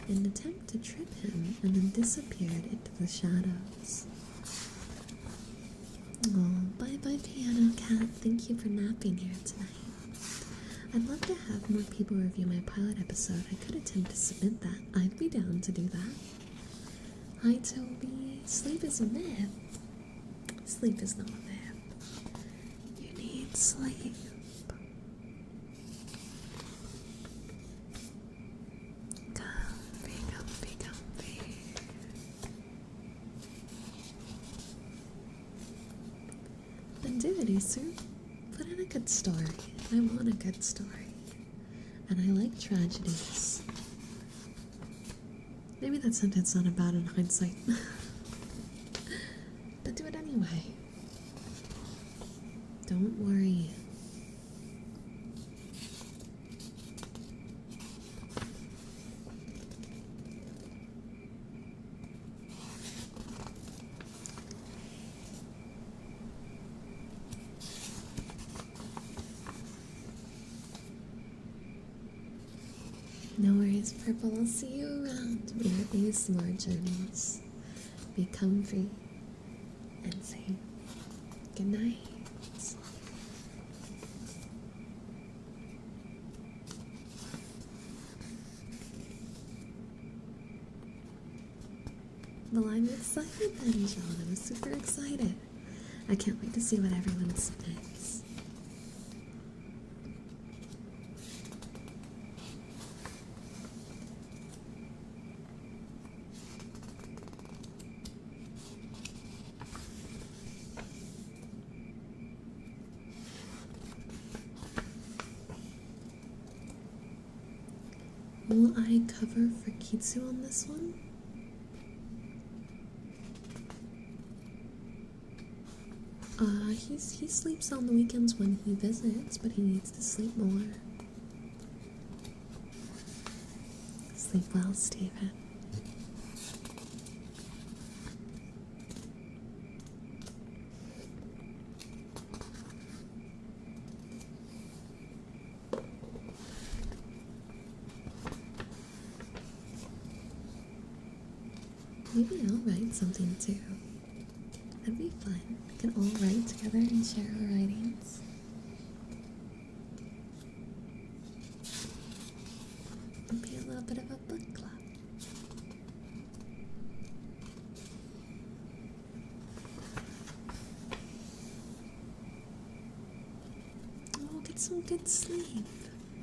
in an attempt to trip him, and then disappeared into the shadows. Oh, bye-bye, Piano Cat. Thank you for napping here tonight. I'd love to have more people review my pilot episode. I could attempt to submit that. I'd be down to do that. Hi, Toby. Sleep is a myth. Sleep is not a myth. You need sleep. Comfy, comfy, comfy. Then do it, Isu. Put in a good story. I want a good story. And I like tragedies. Maybe that sentence sounded bad in hindsight. But do it anyway. Don't worry. No worries, Purple. I'll see you around your ASMR journeys. Be comfy and say good night. Well, I'm excited then, John. I'm super excited. I can't wait to see what everyone submits. Will I cover for Kitsu on this one? He sleeps on the weekends when he visits, but he needs to sleep more. Sleep well, Steven. Maybe I'll write something too. That'd be fun. We can all write together and share our writings. It'd be a little bit of a book club. Oh, get some good sleep.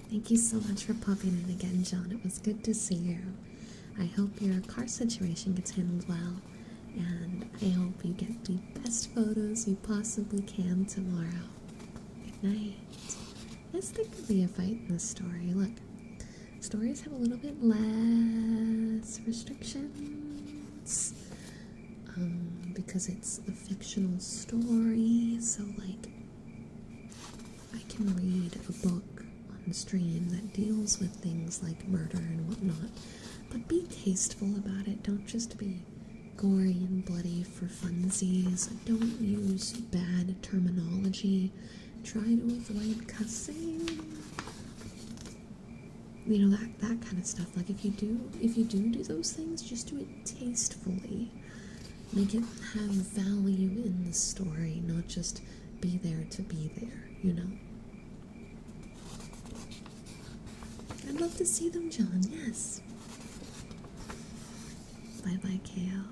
Thank you so much for popping in again, John. It was good to see you. I hope your car situation gets handled well, and I hope you get the best photos you possibly can tomorrow. Good night. Yes, there could be a fight in this story. Look, stories have a little bit less restrictions because it's a fictional story, so like I can read a book on stream that deals with things like murder and whatnot. But be tasteful about it. Don't just be gory and bloody for funsies. Don't use bad terminology. Try to avoid cussing. You know, that kind of stuff. Like if you do those things, just do it tastefully. Make it have value in the story, not just be there to be there, you know? I'd love to see them, John, yes. Bye-bye, Kale.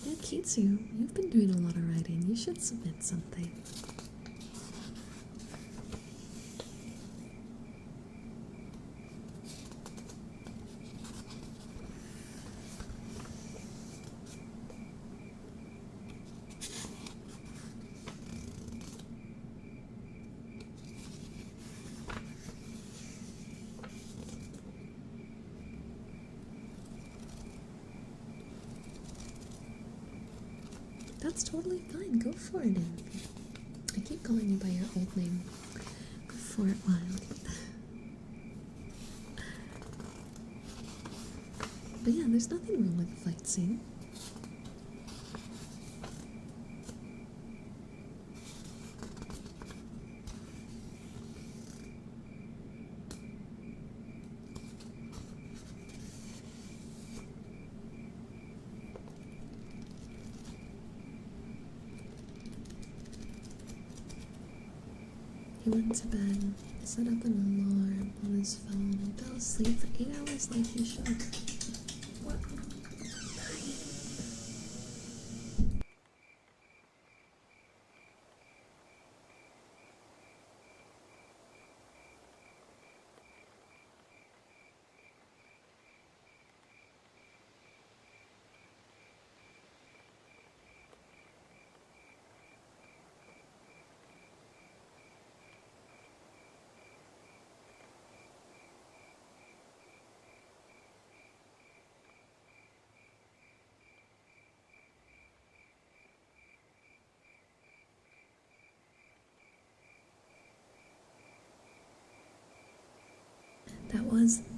Yeah, Kitsu, you've been doing a lot of writing. You should submit something. That's totally fine. Go for it. I keep calling you by your old name. Go for it, Wild. But yeah, there's nothing wrong with the fight scene. He went to bed, set up an alarm on his phone, and fell asleep for 8 hours like he should. What?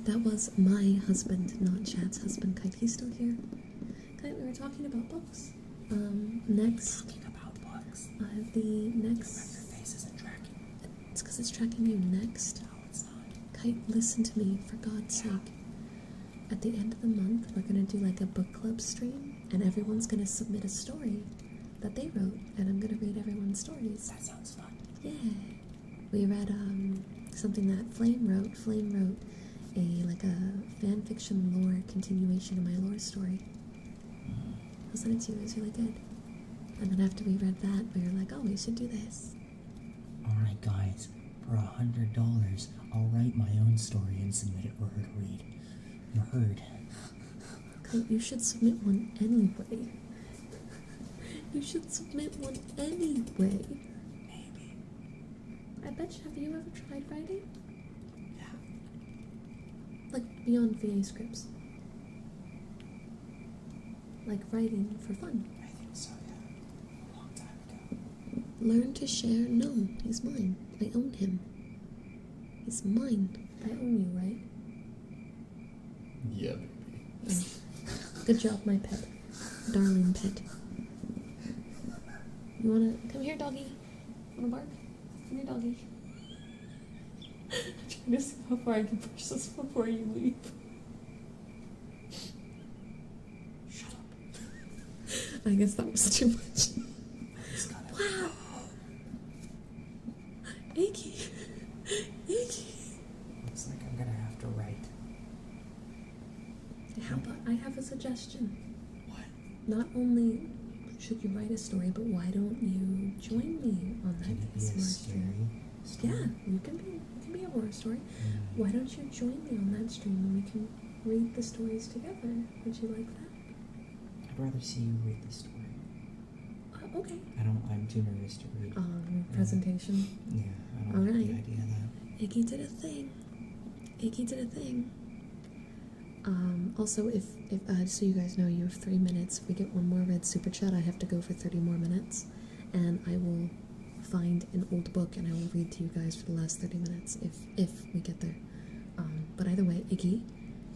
That was my husband, not Chad's husband. Kite, he's still here. Kite, we were talking about books. Next. Talking about books. The next. Your face isn't tracking. It's because it's tracking you. Next. No, it's not. Kite, listen to me, for God's sake. At the end of the month, we're gonna do like a book club stream, and everyone's gonna submit a story that they wrote, and I'm gonna read everyone's stories. That sounds fun. Yeah. We read something that Flame wrote. Flame wrote a fan fiction lore continuation of my lore story. I'll send it to you. It was really good. And then after we read that, we were like, oh, we should do this. Alright, guys. For $100, I'll write my own story and submit it for her to read. You heard. Kate, you should submit one anyway. You should submit one anyway. Maybe. I bet you, have you ever tried writing? Yeah. Like beyond VA scripts? Like writing for fun? I think so, yeah. A long time ago. Learn to share? No, he's mine. I own him. He's mine. I own you, right? Yeah, baby. Oh. Good job, my pet. Darling pet. You wanna... Come here, doggy. Wanna bark? Come here, doggy. I'm trying to see how far I can push this before you leave. Shut up. I guess that was too much. Wow! Achy! Achy! Looks like I'm gonna have to write. How about I have a suggestion? What? Not only should you write a story, but why don't you join me on that Can it be a ASMR scary stream? story? Yeah, you can be a horror story. Why don't you join me on that stream and we can read the stories together? Would you like that? I'd rather see you read the story. Okay. I'm too nervous to read. Presentation. Yeah, I don't like Alright. the idea of that. Iggy did a thing. Iggy did a thing. Also, if so you guys know, you have 3 minutes. If we get one more red super chat, I have to go for 30 more minutes. And I will find an old book and I will read to you guys for the last 30 minutes if we get there. But either way, Iggy,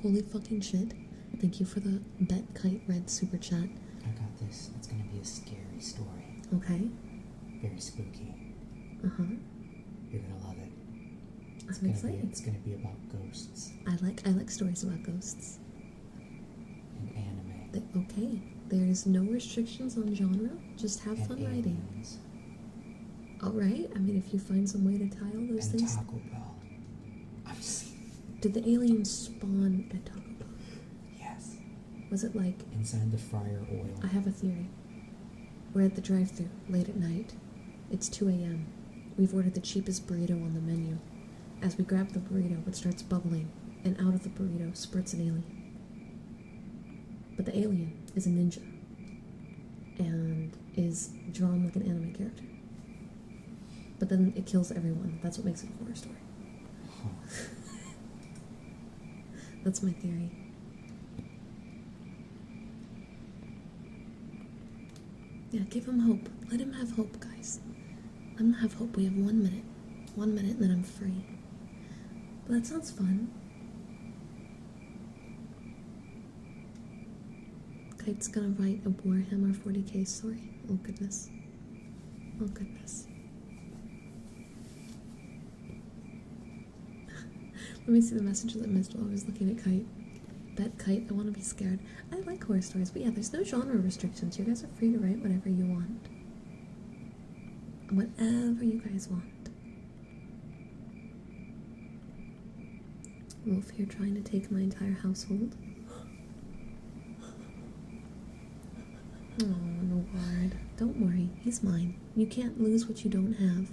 holy fucking shit. Thank you for the Bet Kite Red super chat. I got this. It's gonna be a scary story. Okay. Very spooky. Uh-huh. You're gonna love it. I'm excited. It's gonna be about ghosts I like stories about ghosts. and anime. Okay. There's no restrictions on genre. Just have And fun writing. aliens. Alright, I mean, if you find some way to tie all those And things. Taco Bell. I'm just... Did the aliens spawn at Taco Bell? Yes. Was it like, Inside the fryer oil. I have a theory. We're at the drive-thru late at night. It's 2 a.m. We've ordered the cheapest burrito on the menu. As we grab the burrito, it starts bubbling, and out of the burrito spurts an alien. But the alien is a ninja, and is drawn like an anime character. But then it kills everyone. That's what makes it a horror story. Huh. That's my theory. Yeah, give him hope. Let him have hope, guys. Let him have hope. We have 1 minute. 1 minute, and then I'm free. But that sounds fun. Kite's gonna write a Warhammer 40k story. Oh goodness. Oh goodness. Let me see the message that I missed while I was looking at Kite. Bet Kite, I want to be scared. I like horror stories, but yeah, there's no genre restrictions. You guys are free to write whatever you want. Whatever you guys want. Wolf here trying to take my entire household. Oh, no word. Don't worry, he's mine. You can't lose what you don't have.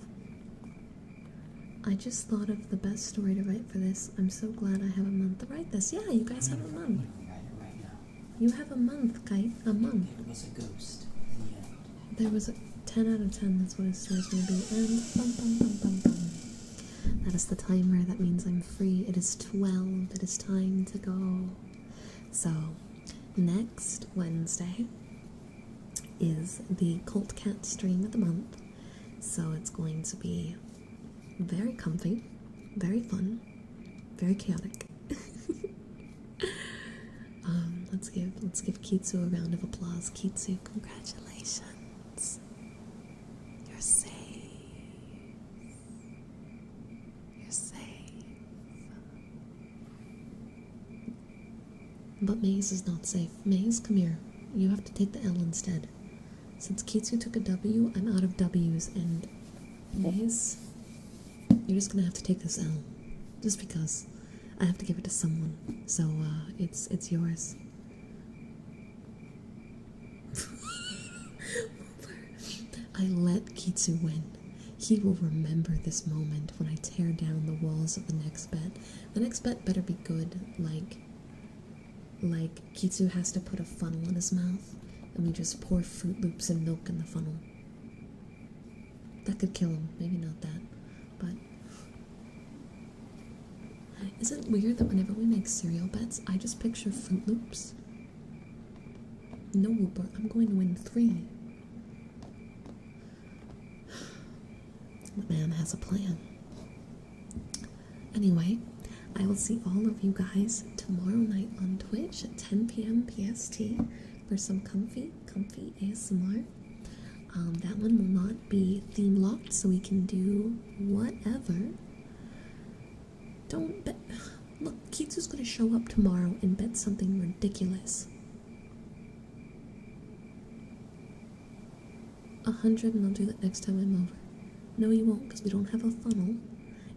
I just thought of the best story to write for this. I'm so glad I have a month to write this. Yeah, you guys have a month. I'm gonna write it right now. You have a month, Kite. A month. It was a ghost in the end. There was a 10 out of 10. That's what his story's going to be. And bum, bum, bum, bum, bum. That is the timer. That means I'm free. It is 12. It is time to go. So, next Wednesday is the Cult Cat stream of the month. So it's going to be very comfy, very fun, very chaotic. Let's give Kitsu a round of applause. Kitsu, congratulations. You're safe. You're safe. But Maze is not safe. Maze, come here. You have to take the L instead. Since Kitsu took a W, I'm out of W's, and Maze, you're just gonna have to take this L. Just because. I have to give it to someone. So, it's yours. I let Kitsu win. He will remember this moment when I tear down the walls of the next bet. The next bet better be good, like Kitsu has to put a funnel in his mouth, and we just pour Fruit Loops and milk in the funnel. That could kill him. Maybe not that, but... Is it weird that whenever we make cereal bets, I just picture Fruit Loops? No, Whooper, I'm going to win 3. The man has a plan. Anyway, I will see all of you guys tomorrow night on Twitch at 10 p.m. PST for some comfy ASMR. That one will not be theme locked, so we can do whatever. Don't bet. Look, Kitsu's gonna show up tomorrow and bet something ridiculous. 100, and I'll do that next time I'm over. No, you won't, because we don't have a funnel,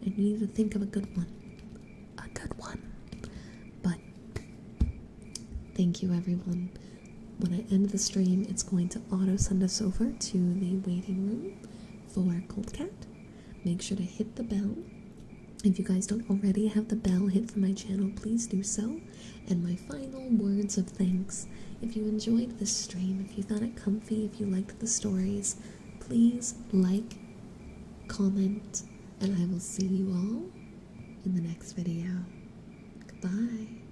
and you need to think of a good one. A good one. But, thank you, everyone. When I end the stream, it's going to auto send us over to the waiting room for Cold Cat. Make sure to hit the bell. If you guys don't already have the bell hit for my channel, please do so. And my final words of thanks. If you enjoyed this stream, if you found it comfy, if you liked the stories, please like, comment, and I will see you all in the next video. Goodbye.